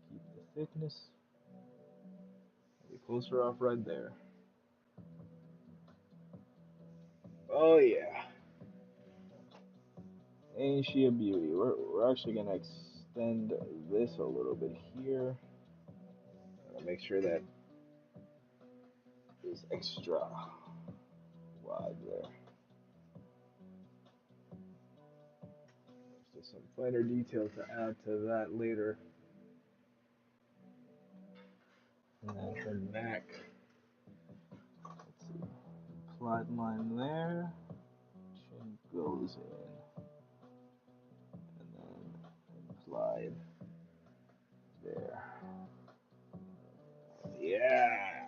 Keep the thickness. We close her off right there. Oh yeah. Ain't she a beauty? We're actually gonna extend this a little bit here. Make sure that is extra wide there. There's just some finer details to add to that later. And then her neck. Let's see. Applied line there. Chin goes in. slide there. Yeah.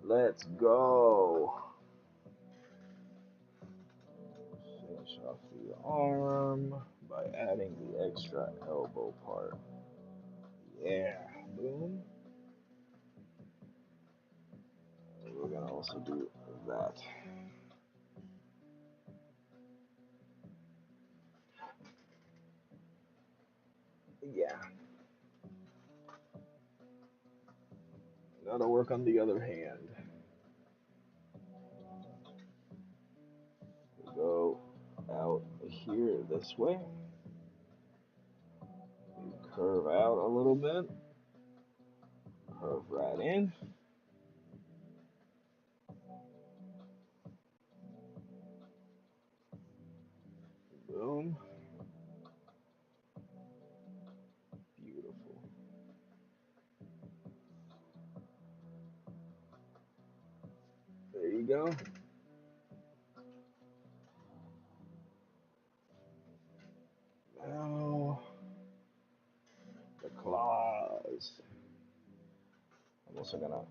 Let's go. Finish off the arm by adding the extra elbow part. Yeah. Boom. We're gonna also do that. Yeah. Gotta work on the other hand. We go out here this way. We curve out a little bit. Curve right in. Boom. Beautiful. There you go. Now, the claws. I'm also gonna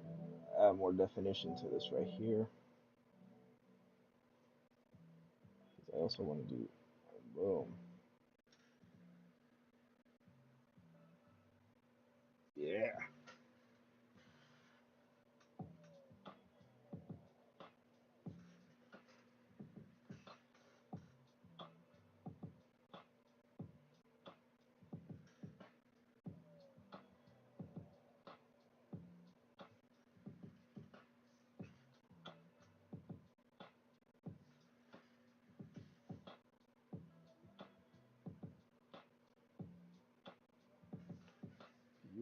add more definition to this right here. I also want to do boom. Yeah.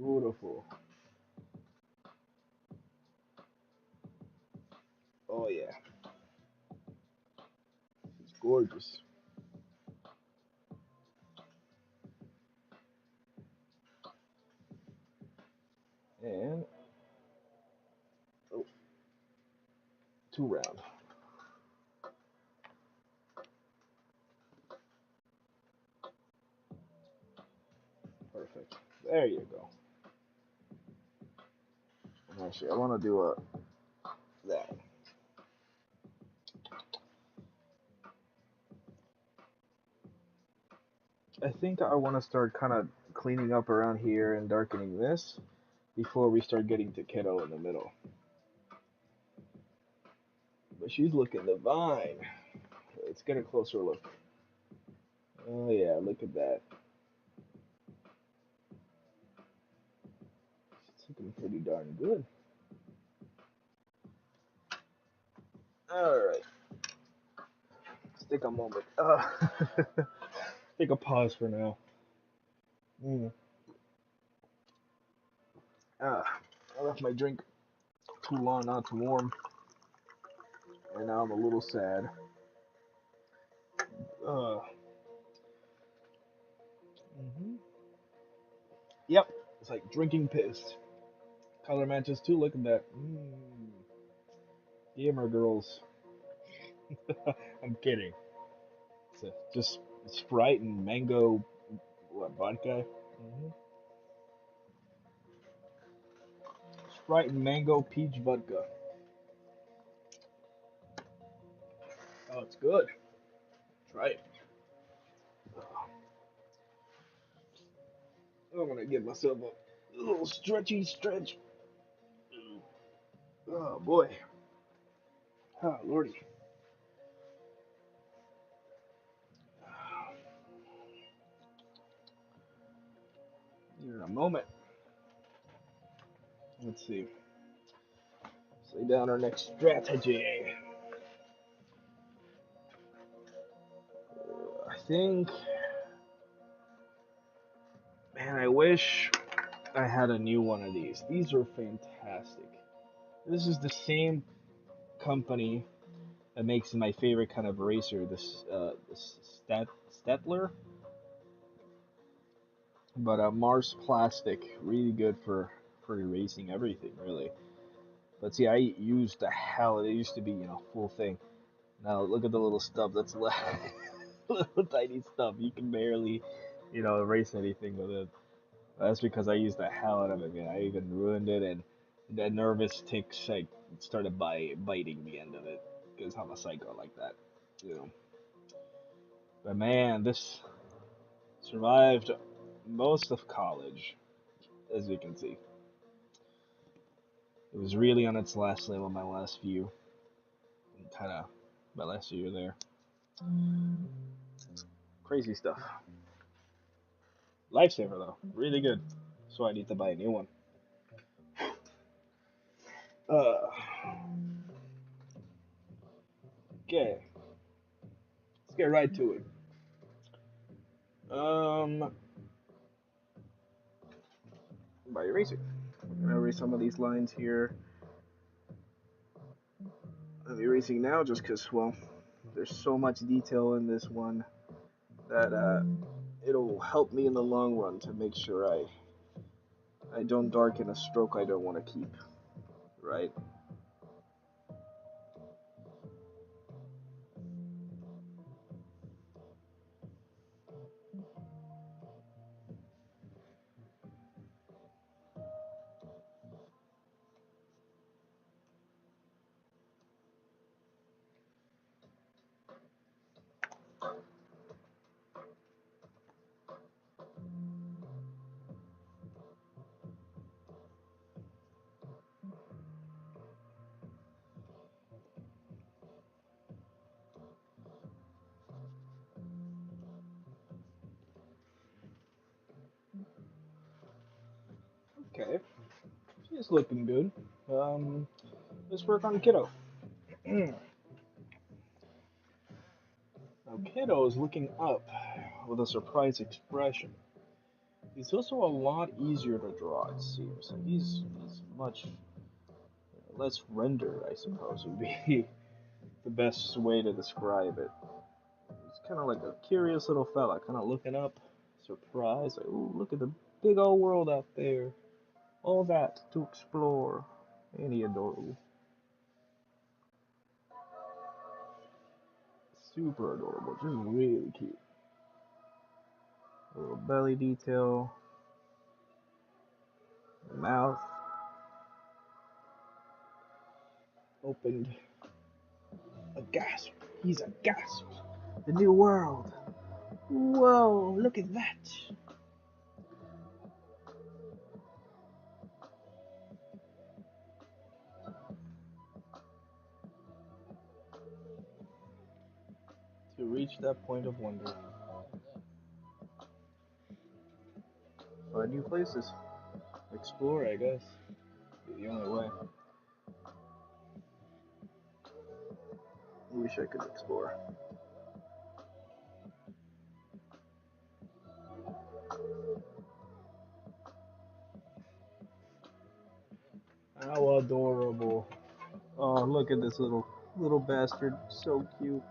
Beautiful. Oh yeah. It's gorgeous. And oh, 2 round. Perfect. There you go. Actually, I want to do that. I think I want to start kind of cleaning up around here and darkening this before we start getting to Kiddo in the middle. But she's looking divine. Let's get a closer look. Oh yeah, look at that. It's looking pretty darn good. Alright. Let's take a moment. Take a pause for now. I left my drink too long not to warm. And now I'm a little sad. Mm-hmm. Yep. It's like drinking piss. Color matches too. Look at that. Gamer girls. I'm kidding. It's just Sprite and mango, what, vodka? Sprite and mango peach vodka. Oh, it's good. Try it. I'm gonna give myself a little stretchy stretch. Oh boy. Oh lordy. Here in a moment. Let's see. Let's lay down our next strategy. I think. Man, I wish I had a new one of these. These are fantastic. This is the same company that makes my favorite kind of eraser, this Stettler, but Mars Plastic, really good for erasing everything, really. But see, I used the hell. It used to be, full thing. Now look at the little stub. That's little tiny stub. You can barely erase anything with it. That's because I used the hell out of it, man. I even ruined it, and that nervous tick like started biting the end of it because I'm a psycho like that, you know. But man, this survived most of college, as you can see. It was really on its last leg on my last view, kind of my last year there. Crazy stuff. Lifesaver though, really good. So I need to buy a new one. Uh, okay, let's get right to it. Um, by erasing. I'm gonna erase some of these lines here. I'm erasing now just because, well, there's so much detail in this one that it'll help me in the long run to make sure I don't darken a stroke I don't want to keep, right? Okay, she's looking good. Um, let's work on Kiddo. Now, Kiddo is looking up with a surprised expression. He's also a lot easier to draw, it seems. Like he's much less rendered, I suppose, would be the best way to describe it. He's kind of like a curious little fella, kind of looking up, surprised, like, ooh, look at the big old world out there. All that to explore. Ain't he adorable? Super adorable, just really cute. A little belly detail, mouth opened. A gasp. He's a gasp. The new world. Whoa, look at that. To reach that point of wonder. Find new places. Explore, I guess. Be the only way. I wish I could explore. How adorable. Oh, look at this little bastard. So cute.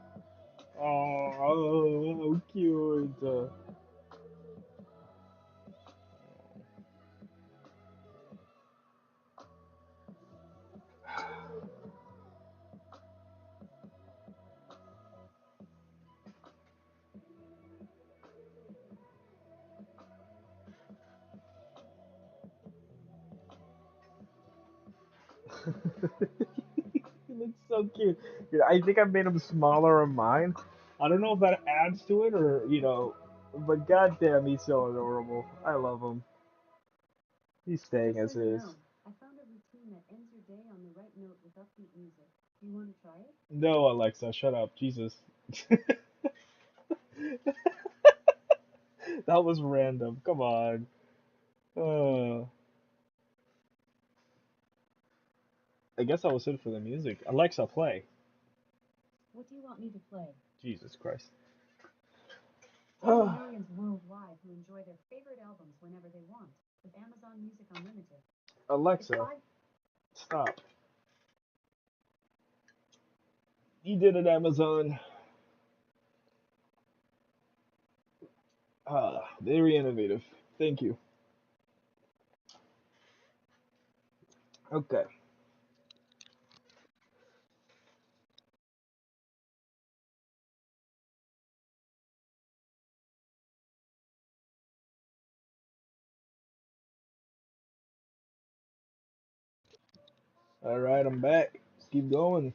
Oh, how cute. He looks so cute. Yeah, I think I made him smaller on mine. I don't know if that adds to it or, but goddamn, he's so adorable. I love him. He's staying as is. I found a routine that ends your day on the right note with upbeat music. Do you want to try it? No, Alexa, shut up. Jesus. That was random. Come on. Uh, I guess I was it for the music. Alexa, play. What do you want me to play? Jesus Christ. There are millions worldwide who enjoy their favorite albums whenever they want, with Amazon Music Unlimited. Alexa, stop. You did it, Amazon. Ah, very innovative. Thank you. Okay. All right, I'm back. Let's keep going.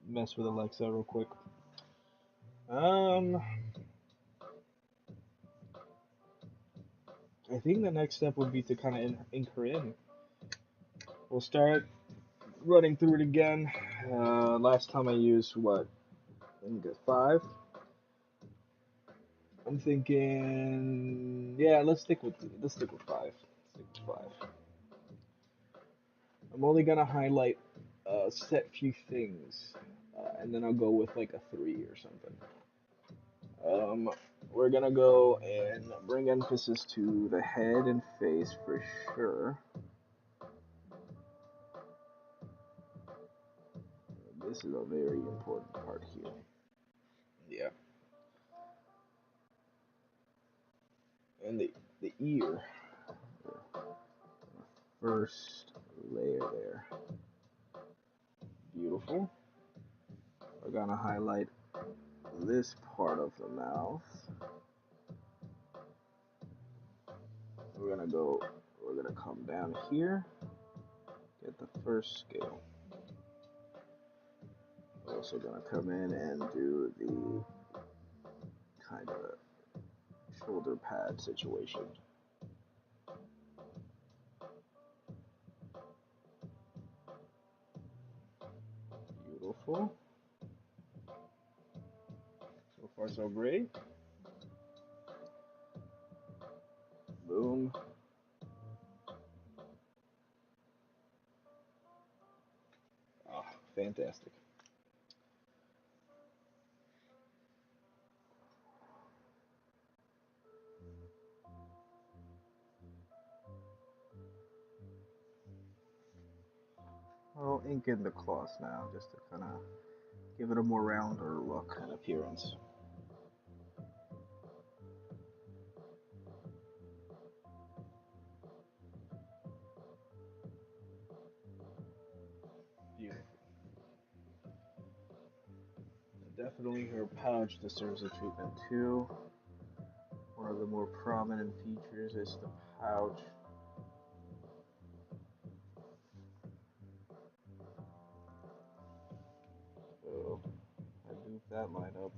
Mess with Alexa real quick. Um, I think the next step would be to kind of ink her in. We'll start running through it again. Last time I used what? I think it's 5. I'm thinking, yeah, let's stick with 5. Stick with 5. I'm only gonna highlight a set few things, and then I'll go with like a 3 or something. We're gonna go and bring emphasis to the head and face for sure. This is a very important part here. Yeah, and the ear, first layer there. Beautiful. We're gonna highlight this part of the mouth. We're gonna come down here, get the first scale. We're also gonna come in and do the kind of shoulder pad situation. Beautiful. So far so great. Boom. Ah, fantastic. I'll ink in the claws now just to kind of give it a more rounder look and appearance. Beautiful. Definitely her pouch deserves a treatment too. One of the more prominent features is the pouch. So I moved that line up.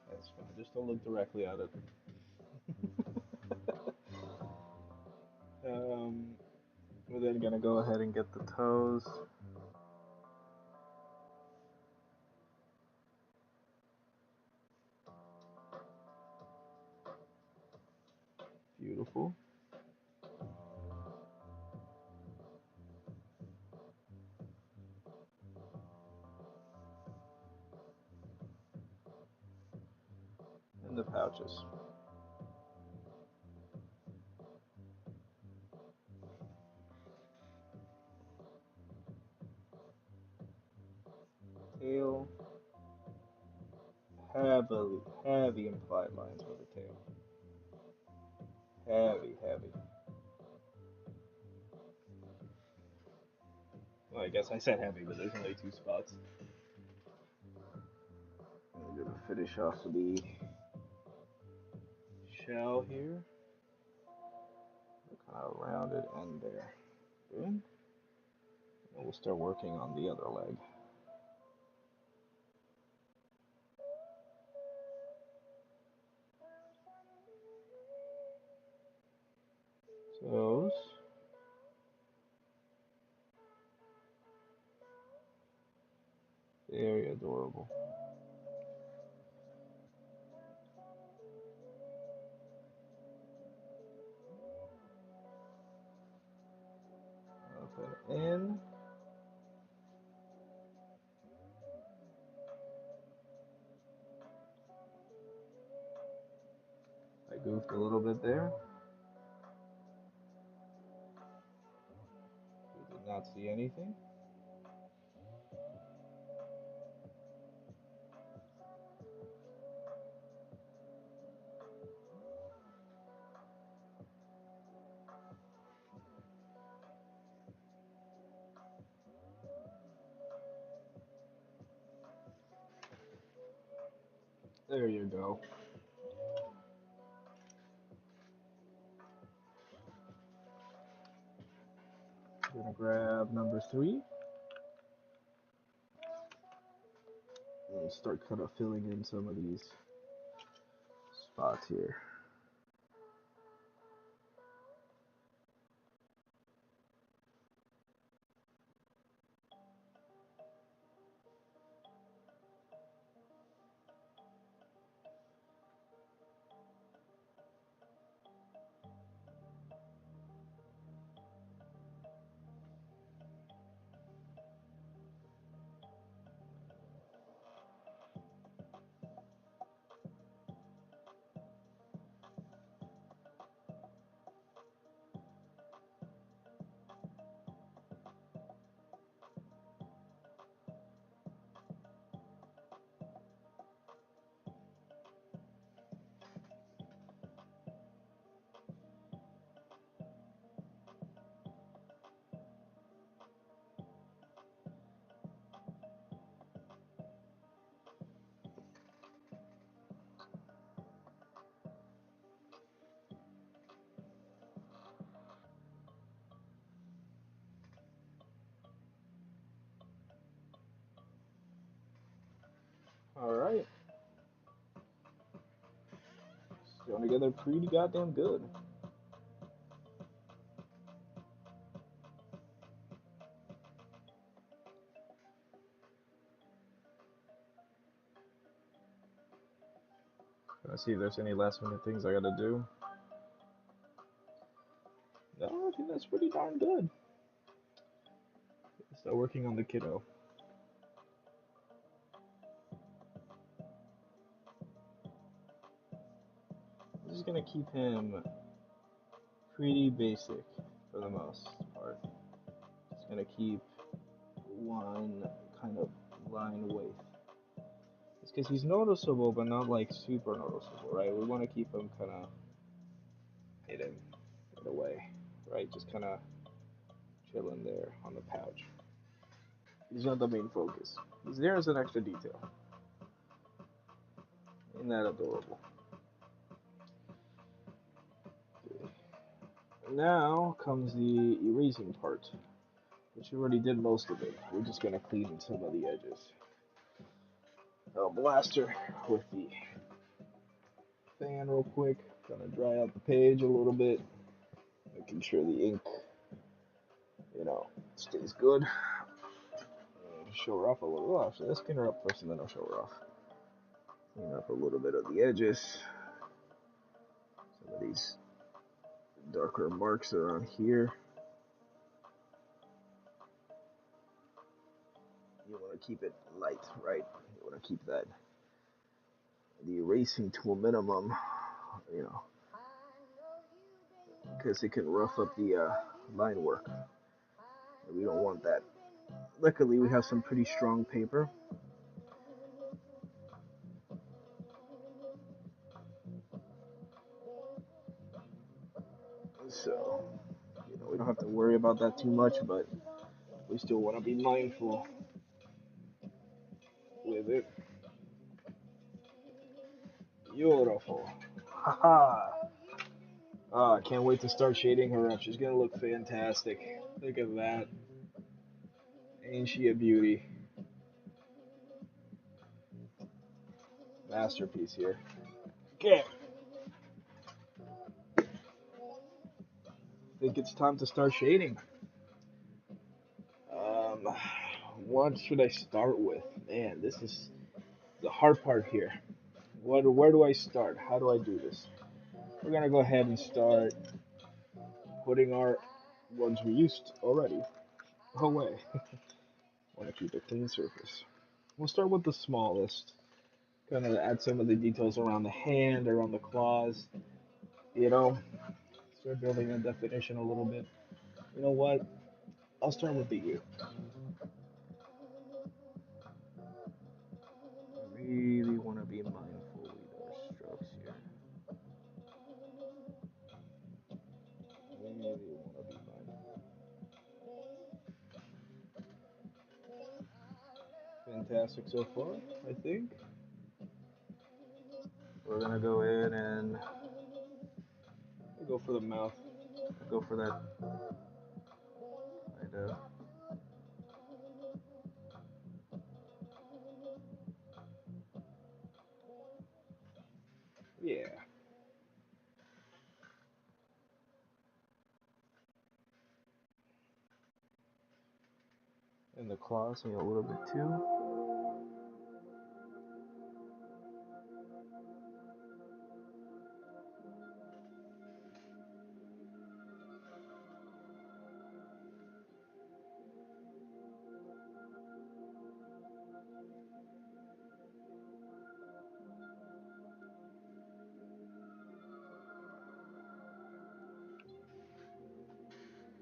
That's fine. Just don't look directly at it. um, we're then gonna go ahead and get the toes. Beautiful. And the pouches. Tail. Heavy implied lines for the tail. Heavy. Well, I guess I said heavy, but there's only 2 spots. I'm gonna finish off the shell here. Kind of rounded end there. Good. And we'll start working on the other leg. Toes. Very adorable. Up and in. I goofed a little bit there. We did not see anything. There you go. We're gonna grab number 3 and start kind of filling in some of these spots here. All right, it's going together pretty goddamn good. Let's see if there's any last minute things I gotta do. No, I think that's pretty darn good. Start working on the kiddo. I'm just gonna keep him pretty basic for the most part. Just gonna keep one kind of line width. It's because he's noticeable, but not like super noticeable, right? We want to keep him kind of hidden in a way, right? Just kind of chilling there on the pouch. He's not the main focus. He's there as an extra detail. Isn't that adorable? Okay. Now comes the erasing part, which we already did most of it. We're just gonna clean some of the edges. I'll blaster with the fan real quick. Gonna dry out the page a little bit, making sure the ink, stays good. Show her off a little. Well, actually, let's clean her up first and then I'll show her off. Clean up a little bit of the edges. Some of these darker marks around here. You want to keep it light, right? You want to keep the erasing to a minimum, because it can rough up the line work. We don't want that. Luckily, we have some pretty strong paper. So, we don't have to worry about that too much, but we still want to be mindful with it. Beautiful. Haha. I can't wait to start shading her up. She's gonna look fantastic. Look at that. Ain't she a beauty? Masterpiece here. Okay. I think it's time to start shading. What should I start with? Man, this is the hard part here. Where do I start? How do I do this? We're gonna go ahead and start putting our ones we used already away. Want to keep a clean surface. We'll start with the smallest. Kind of add some of the details around the hand, around the claws. Start building a definition a little bit. You know what? I'll start with the U. Really want to be mindful with our strokes here. Really want to be mindful. Fantastic so far, I think. We're gonna go in and go for the mouth. Go for that Kind of. Yeah. And the claws need a little bit too.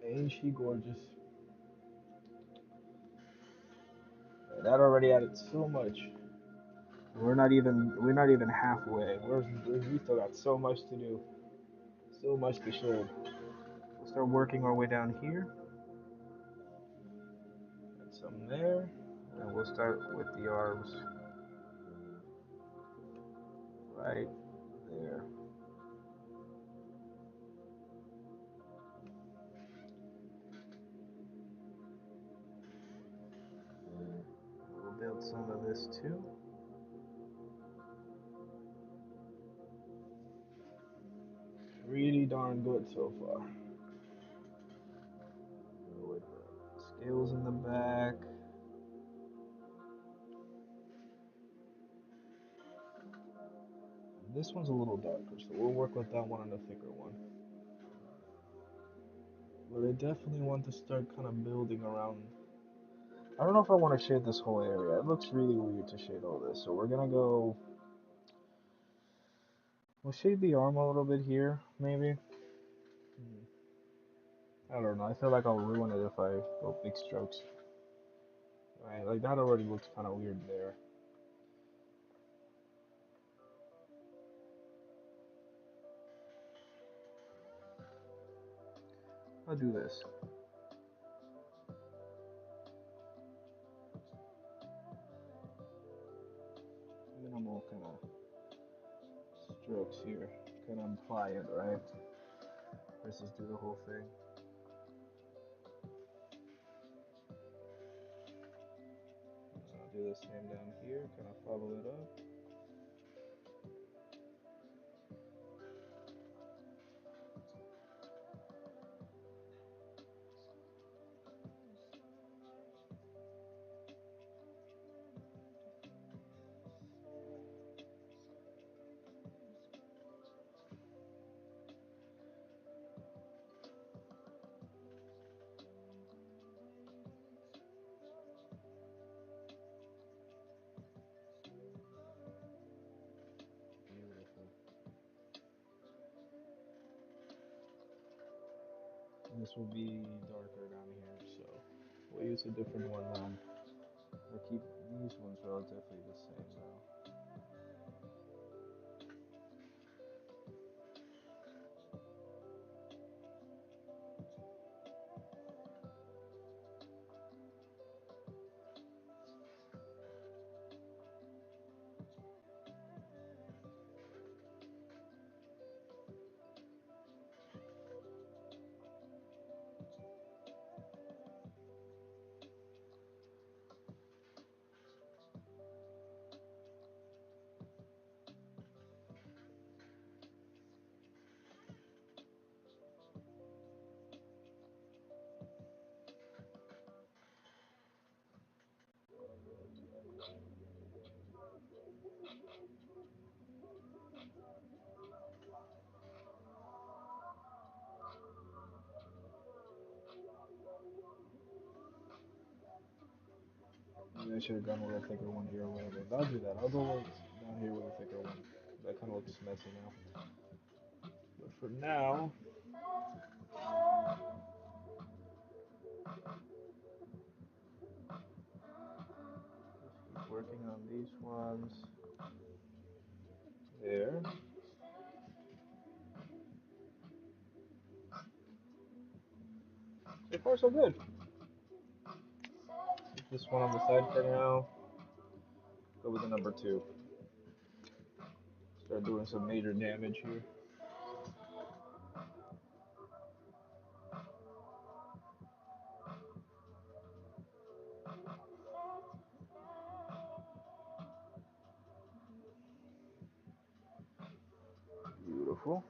Ain't she gorgeous? That already added so much. We're not even halfway. We still got so much to do. So much to show. We'll start working our way down here. And some there. And we'll start with the arms right there. We'll build some of this too. Really darn good so far. With the scales in the back. This one's a little darker, so we'll work with that one on the thicker one. But I definitely want to start kind of building around. I don't know if I want to shade this whole area. It looks really weird to shade all this. So we're gonna go. We'll shade the arm a little bit here, maybe. I don't know. I feel like I'll ruin it if I go big strokes. Right, like that already looks kind of weird there. I'll do this. Minimal kind of strokes here. Kind of imply it, right? Versus do the whole thing. I'll do the same down here. Kind of follow it up. Beautiful. And this will be darker down here, so we'll use a different one then. We'll keep these ones relatively the same though. Maybe I should have gone with a thicker one here or whatever. But I'll do that. I'll go down here with a thicker one. That kind of looks messy now. But for now, just keep working on these ones. There. So far, so good. Keep this one on the side for now. Go with the number two. Start doing some major damage here. Beautiful.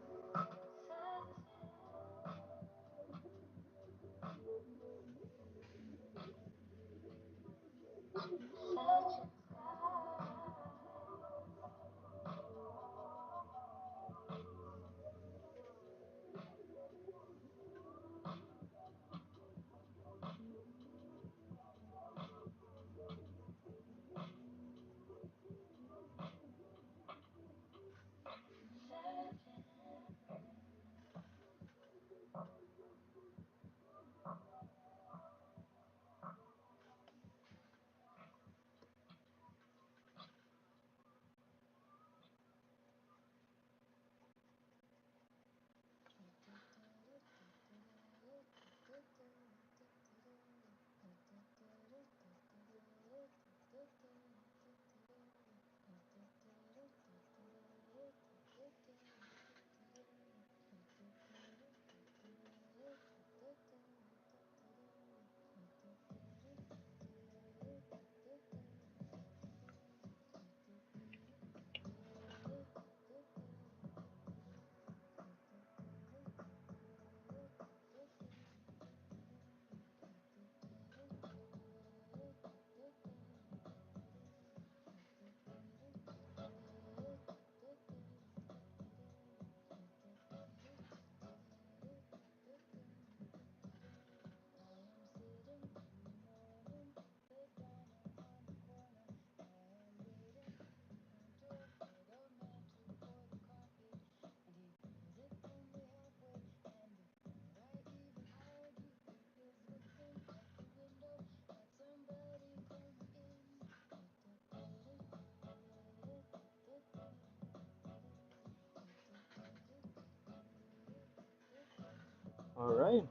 All right.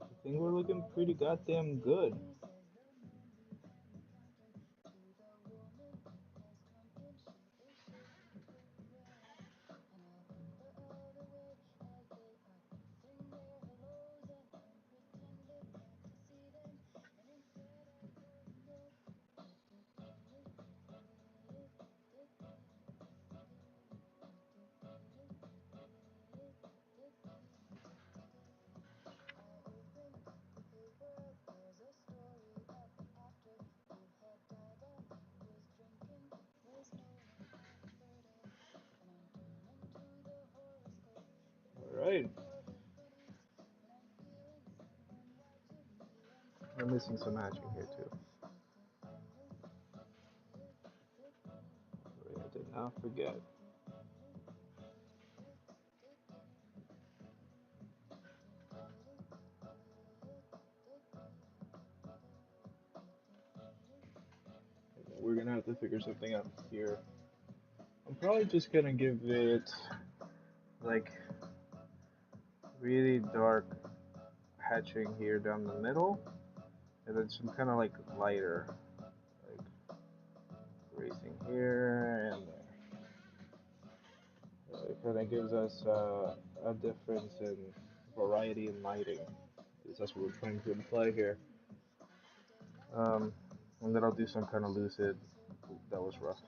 I think we're looking pretty goddamn good. All right. We're missing some hatching here too. I did not forget. We're gonna have to figure something out here. I'm probably just gonna give it like really dark hatching here down the middle, and then some kind of like lighter, like racing here and there. It kind of gives us a difference in variety in lighting. Because that's what we're trying to imply here. And then I'll do some kind of lucid. That was rough.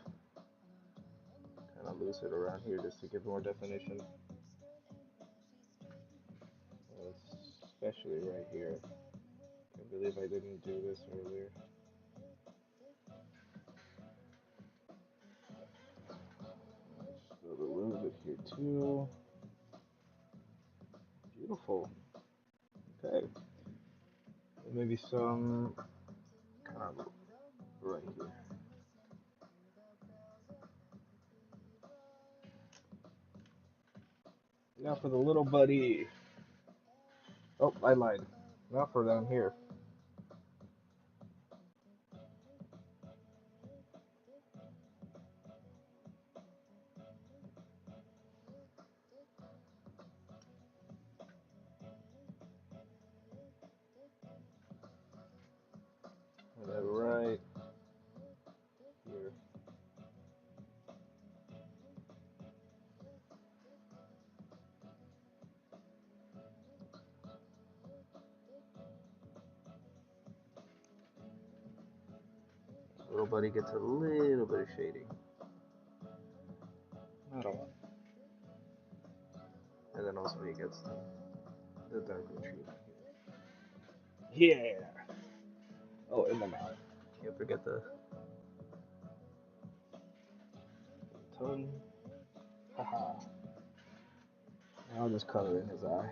Kind of lucid around here just to give more definition. Especially right here. Can't believe I didn't do this earlier. Build a little bit here too. Beautiful. Okay. And maybe some kind of right here. Now for the little buddy. Oh, I lied. Not for down here. Right here. Little buddy gets a little bit of shading. Not a lot. And then also he gets the dark retriever here. Yeah. Oh, in the mouth. Can't forget the tongue. Haha. I'll just color in his eye.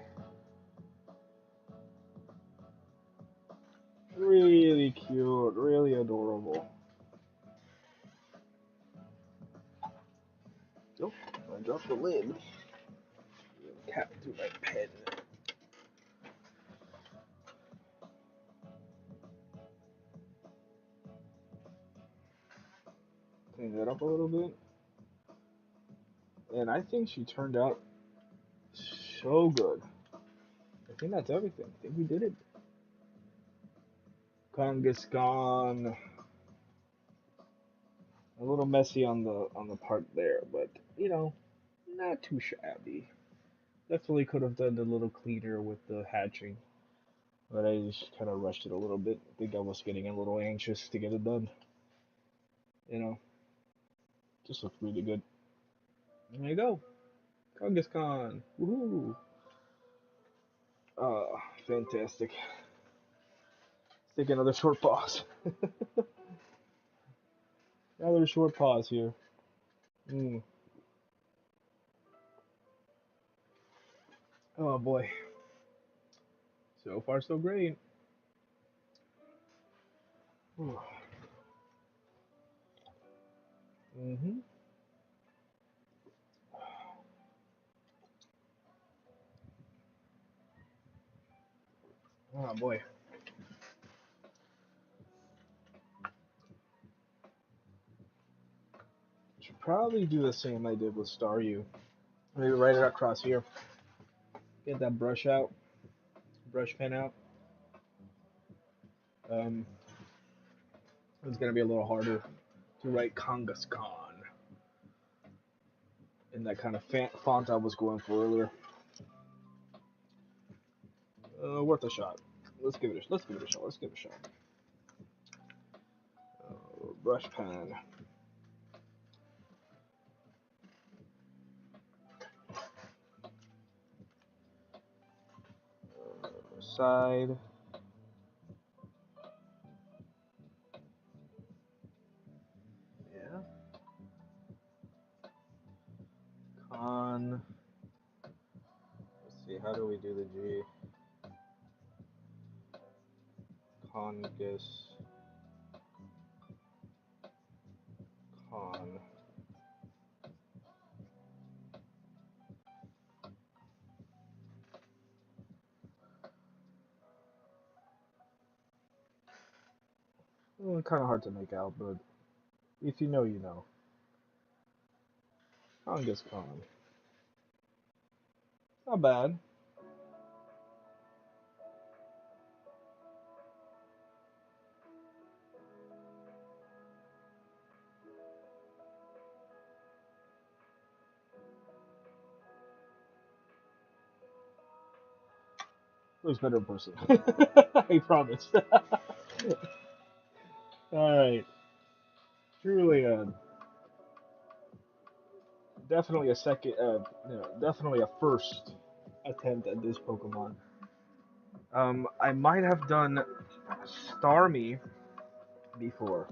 Really cute, really adorable. Oh, I dropped the lid. Cap to my pen. Clean that up a little bit. And I think she turned out so good. I think that's everything. I think we did it. Kangaskhan. A little messy on the part there, but you know, not too shabby. Definitely could have done a little cleaner with the hatching, but I just kind of rushed it a little bit. I think I was getting a little anxious to get it done. You know, just looked really good. There you go, Kangaskhan. Woohoo! Fantastic. Let's take another short pause. Another short pause here. Mm. Oh boy. So far, so great. Mm-hmm. Oh boy. Should probably do the same I did with Staryu. Maybe write it across here. Get that brush out, brush pen out. Um, it's gonna be a little harder to write Kangaskhan in that kind of font I was going for earlier. Worth a shot. Let's give it a shot. Let's give it a shot. Brush pen. Side. Yeah. Con. Let's see. How do we do the G? Congus. Con. Kind of hard to make out, but if you know, you know. Kangaskhan. Not bad. Looks better in person. I promise. All right. Truly, definitely a second, definitely a first attempt at this Pokemon. I might have done Starmie before,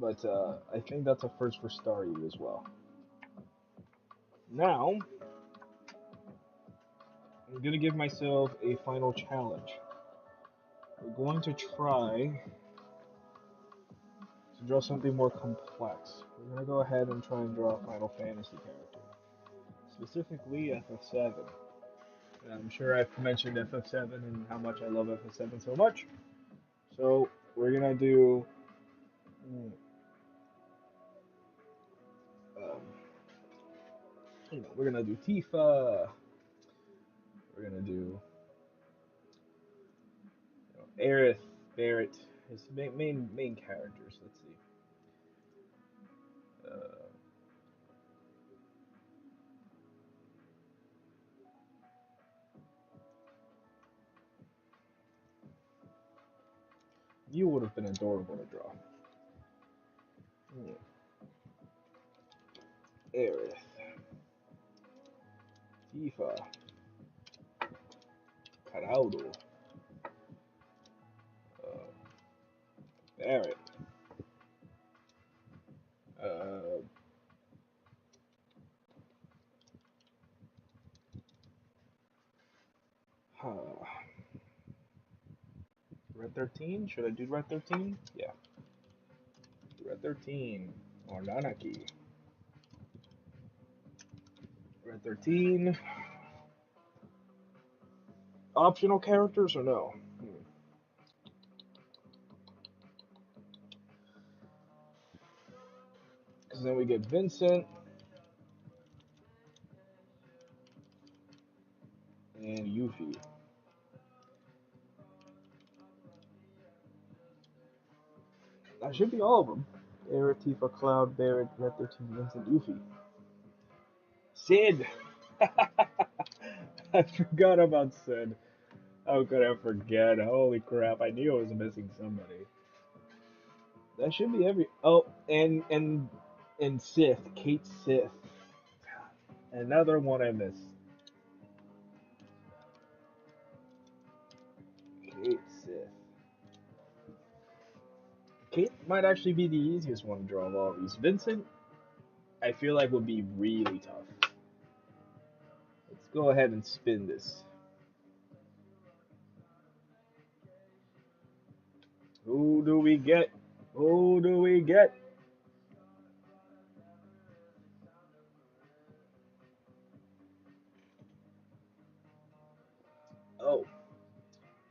but I think that's a first for Staryu as well. Now, I'm gonna give myself a final challenge. We're going to try to draw something more complex. We're gonna go ahead and try and draw a Final Fantasy character, specifically FF7. I'm sure I've mentioned FF7 and how much I love FF7 so much. So we're gonna do, um, we're gonna do Tifa. We're gonna do Aerith, Barrett, his main characters. Let's see. Uh, you would have been adorable to draw. Aerith. Tifa. Caraldo. Barret. Uh, huh. Red 13? Should I do Red 13? Yeah. Red 13. Or Nanaki. Red 13. Optional characters or no? Because then we get Vincent and Yuffie. That should be all of them. Aerith, Tifa, Cloud, Barret, Red 13, Vincent, Yuffie. Sid! I forgot about Sid. How could I forget? Holy crap, I knew I was missing somebody. That should be every. Oh, and Sith, Kate Sith. Another one I missed. Kate Sith. Kate might actually be the easiest one to draw of all these. Vincent, I feel like would be really tough. Let's go ahead and spin this. Who do we get? Who do we get? Oh.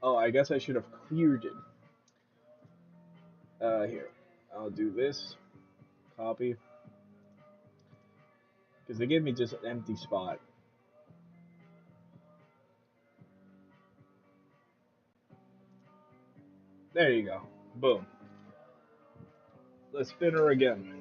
Oh, I guess I should have cleared it. Here. I'll do this. Copy. Because they gave me just an empty spot. There you go. Boom. Let's spin her again.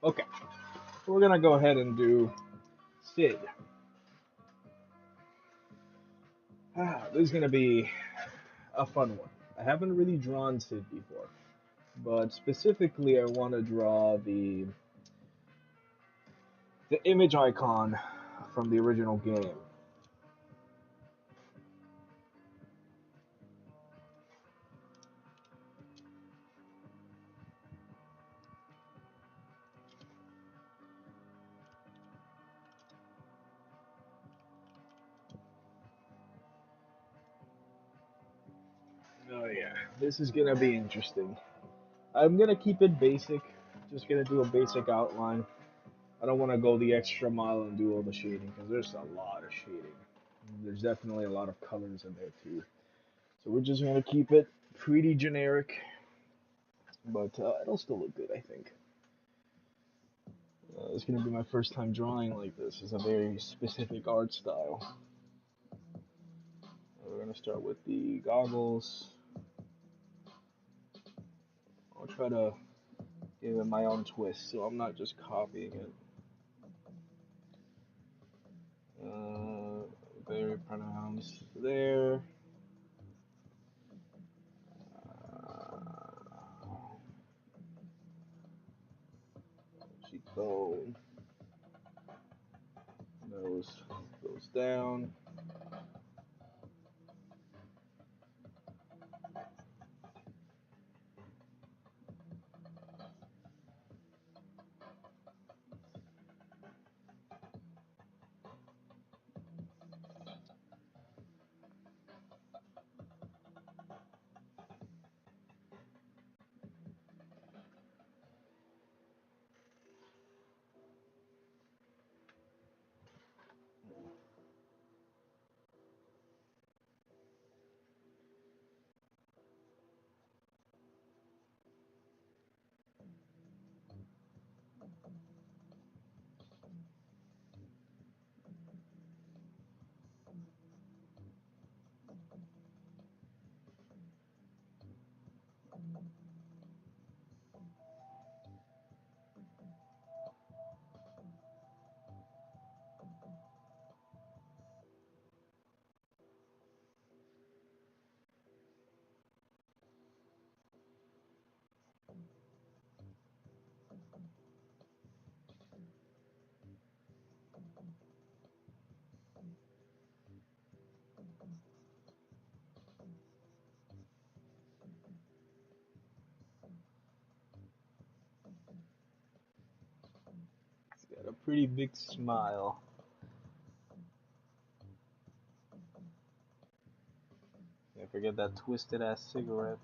Okay. We're gonna go ahead and do Sid. This is gonna be a fun one. I haven't really drawn Sid before, but specifically I want to draw the image icon from the original game. Oh yeah, this is gonna be interesting. I'm gonna keep it basic. Just gonna do a basic outline. I don't want to go the extra mile and do all the shading because there's a lot of shading. There's definitely a lot of colors in there too. So we're just gonna keep it pretty generic, but it'll still look good, I think. It's gonna be my first time drawing like this. It's a very specific art style. We're gonna start with the goggles. I'll try to give it my own twist, so I'm not just copying it. Very pronounced there. Cheekbone. Nose goes down. He's got a pretty big smile. Can't forget that twisted ass cigarette.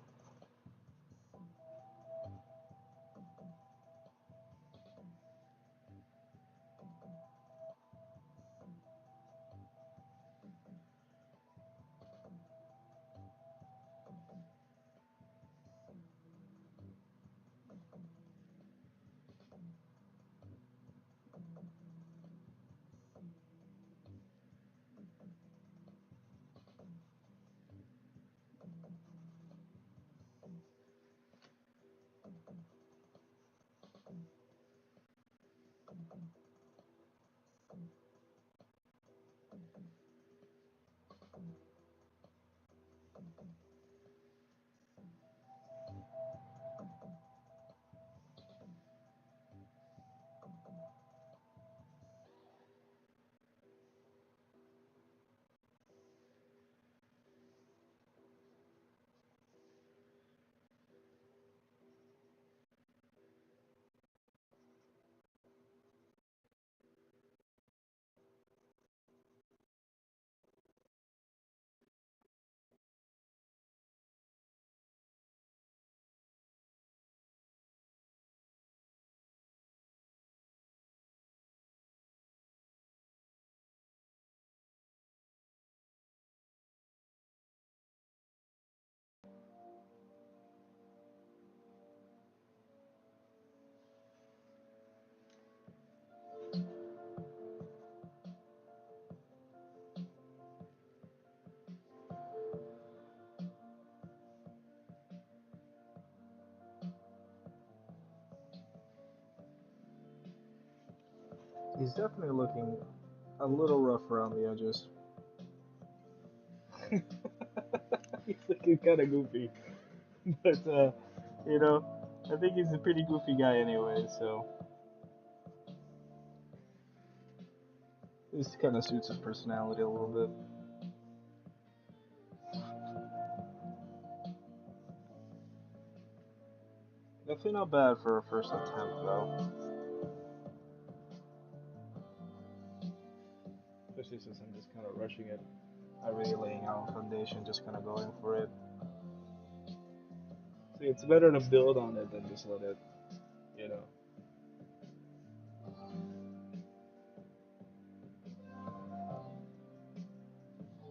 He's definitely looking a little rough around the edges. He's looking kind of goofy, but you know, I think he's a pretty goofy guy anyway. So this kind of suits his personality a little bit. Definitely not bad for a first attempt, though. Especially since I'm just kind of rushing it. Not really laying out a foundation, just kind of going for it. See, it's better to build on it than just let it, you know.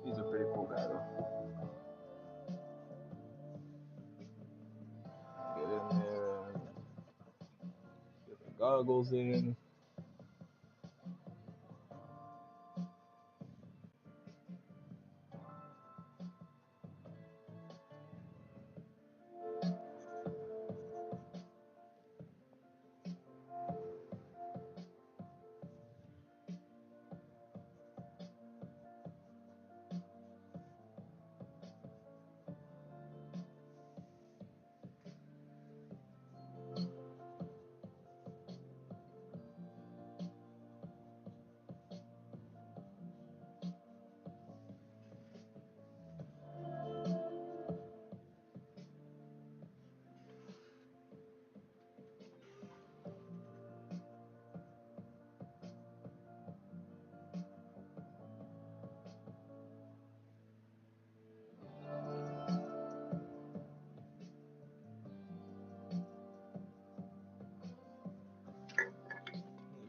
He's a pretty cool guy, though. Get in there and get the goggles in.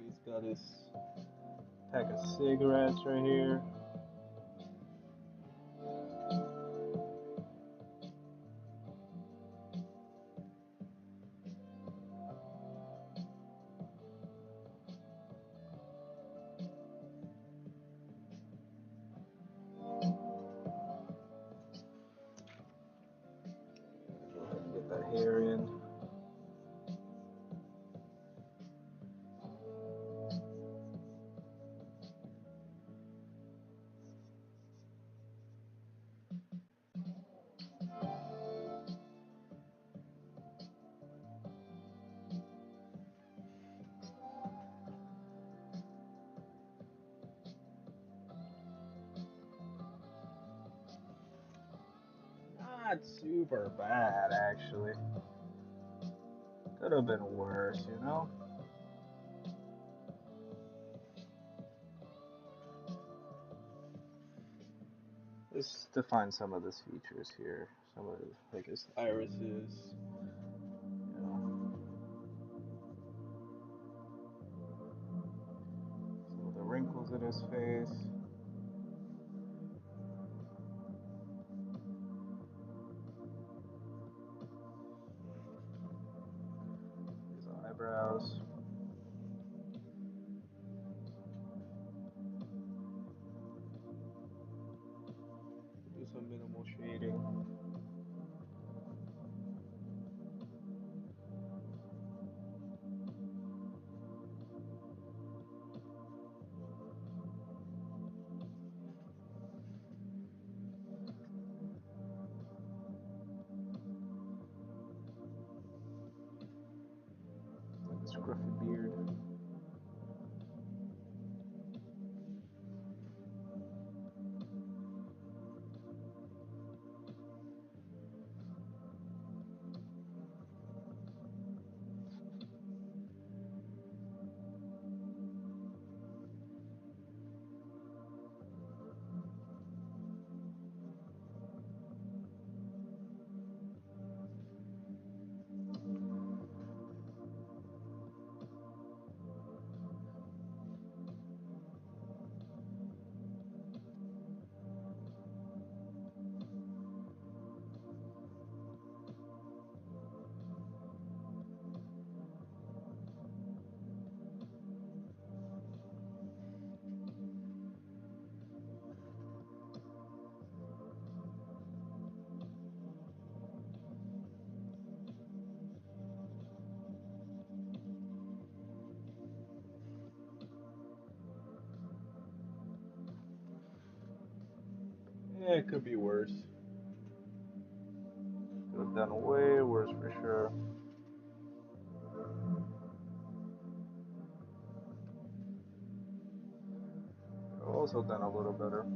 He's got his pack of cigarettes right here. Go ahead and get that hair in. not super bad actually. Could have been worse, you know? Let's define some of these features here. Some of like his irises, you know, some of the wrinkles in his face, his eyebrows. Do some minimal shading. Scruffy beard. Yeah, it could be worse. Could have done way worse for sure. Could have also done a little better.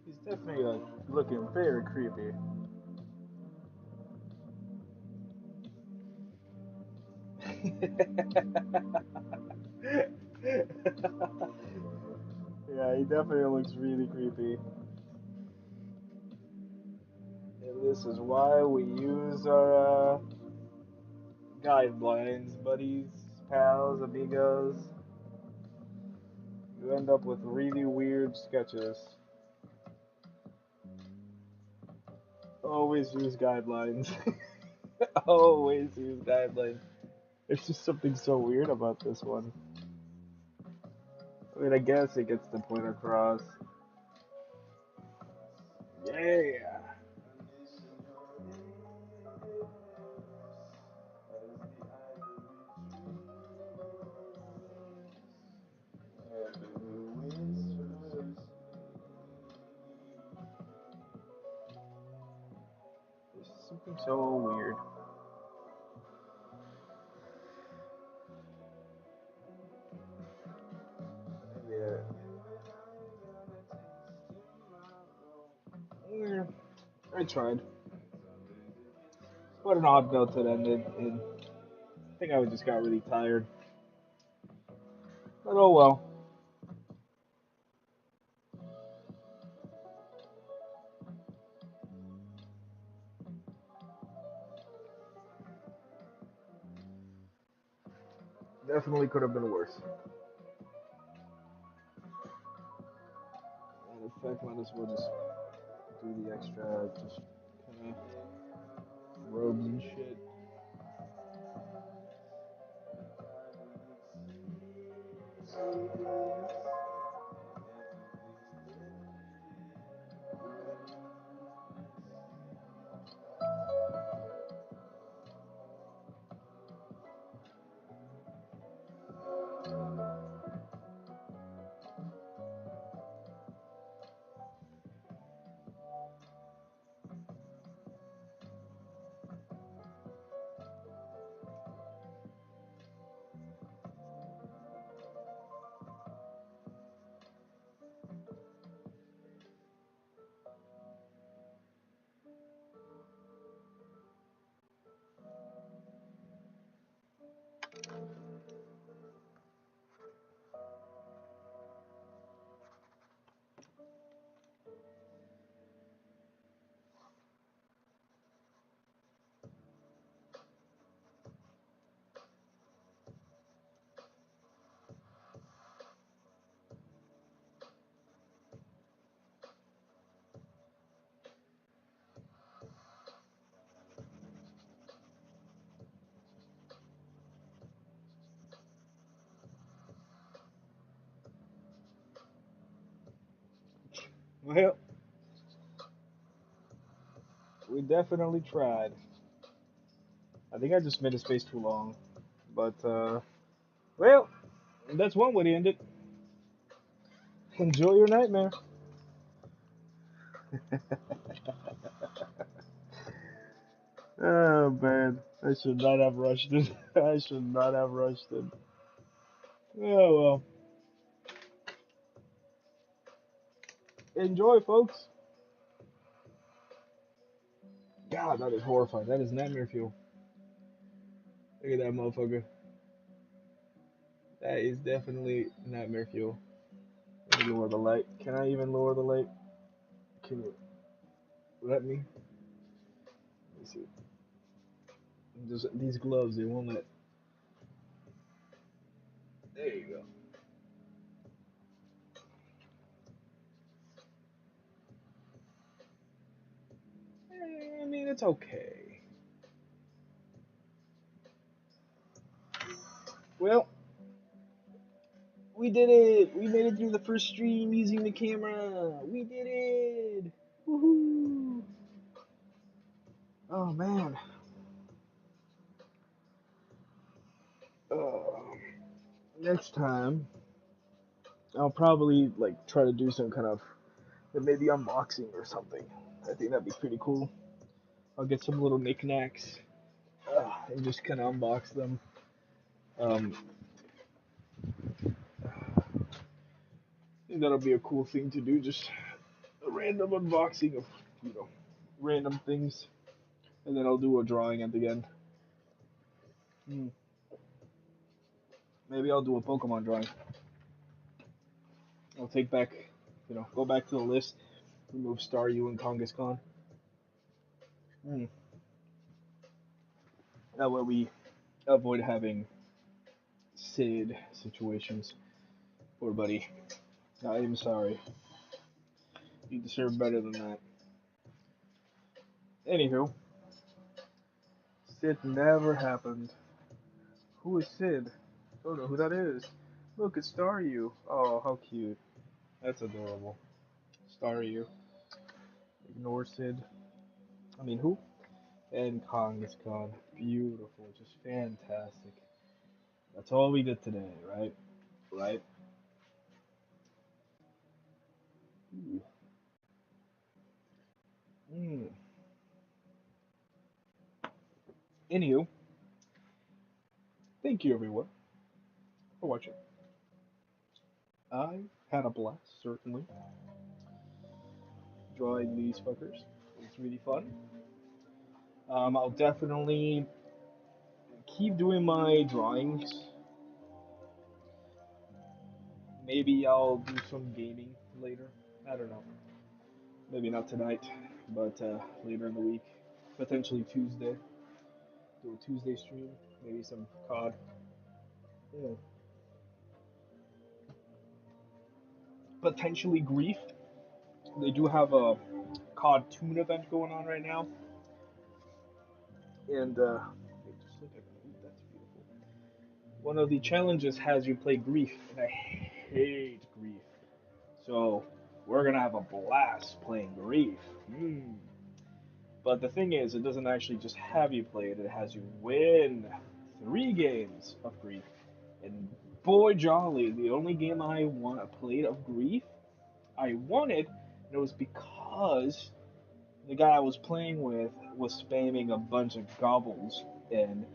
He's definitely looking very creepy. Yeah, he definitely looks really creepy. And this is why we use our guidelines, buddies, pals, amigos. You end up with really weird sketches. Always use guidelines. Always use guidelines. There's just something so weird about this one. I mean, I guess it gets the point across. Yeah. There's something so weird. Yeah. Yeah. I tried. What an odd note to end it. And I think I just got really tired. But oh well. Definitely could have been worse. And in fact, might as well just do the extra, just kind of robes and shit. Well, we definitely tried. I think I just made his face too long. But, well, that's one way to end it. Enjoy your nightmare. Oh, man. I should not have rushed it. I should not have rushed it. Oh, well. Enjoy, folks. God, that is horrifying. That is nightmare fuel. Look at that motherfucker. That is definitely nightmare fuel. Let me lower the light. Can I even lower the light? Can you let me? Let me see. Just these gloves, they won't let. There you go. I mean, it's okay. Well, we did it. We made it through the first stream using the camera. We did it. Woohoo! Oh man. Uh, Next time, I'll probably like try to do some kind of maybe unboxing or something. I think that'd be pretty cool. I'll get some little knickknacks and just kind of unbox them. Um, I think that'll be a cool thing to do. Just a random unboxing of you know random things, and then I'll do a drawing at the end. Hmm. Maybe I'll do a Pokemon drawing. I'll take back, go back to the list, remove Staryu and Kangaskhan. Hmm. That way we avoid having Sid situations. Poor buddy. I am sorry. You deserve better than that. Anywho, Sid never happened. Who is Sid? Don't know who that is. Look, it's Staryu. Oh, how cute. That's adorable. Staryu. Ignore Sid. I mean, who? And Kangaskhan. Beautiful. Just fantastic. That's all we did today, right? Right? Ooh. Mm. Anywho, thank you everyone for watching. I had a blast, certainly, drawing these fuckers. It's really fun. I'll definitely keep doing my drawings. Maybe I'll do some gaming later. I don't know. Maybe not tonight, but later in the week. Potentially Tuesday. Do a Tuesday stream. Maybe some COD. Yeah. Potentially Grief. They do have a COD Tune event going on right now. And just look at that. That's beautiful. One of the challenges has you play Grief, and I hate Grief. So we're gonna have a blast playing Grief. Hmm. But the thing is, it doesn't actually just have you play it; it has you win 3 games of Grief. And boy, jolly, the only game I played of Grief, I won it, and it was because the guy I was playing with was spamming a bunch of gobbles, and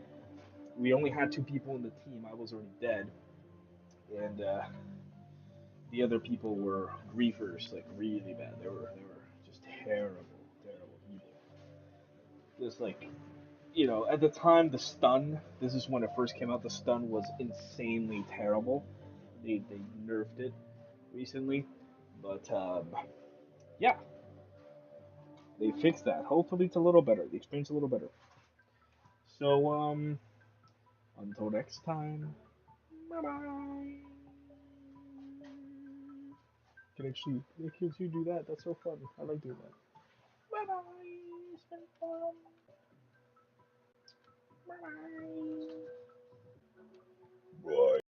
we only had 2 people in the team. I was already dead, and the other people were griefers, like really bad. They were just terrible, terrible people. Just like at the time, the stun. This is when it first came out. The stun was insanely terrible. They nerfed it recently, but yeah, they fixed that. Hopefully, it's a little better. The experience a little better. So until next time. Bye bye. Can you do that? That's so fun. I like doing that. Bye bye. It's been fun. Bye bye. Bye.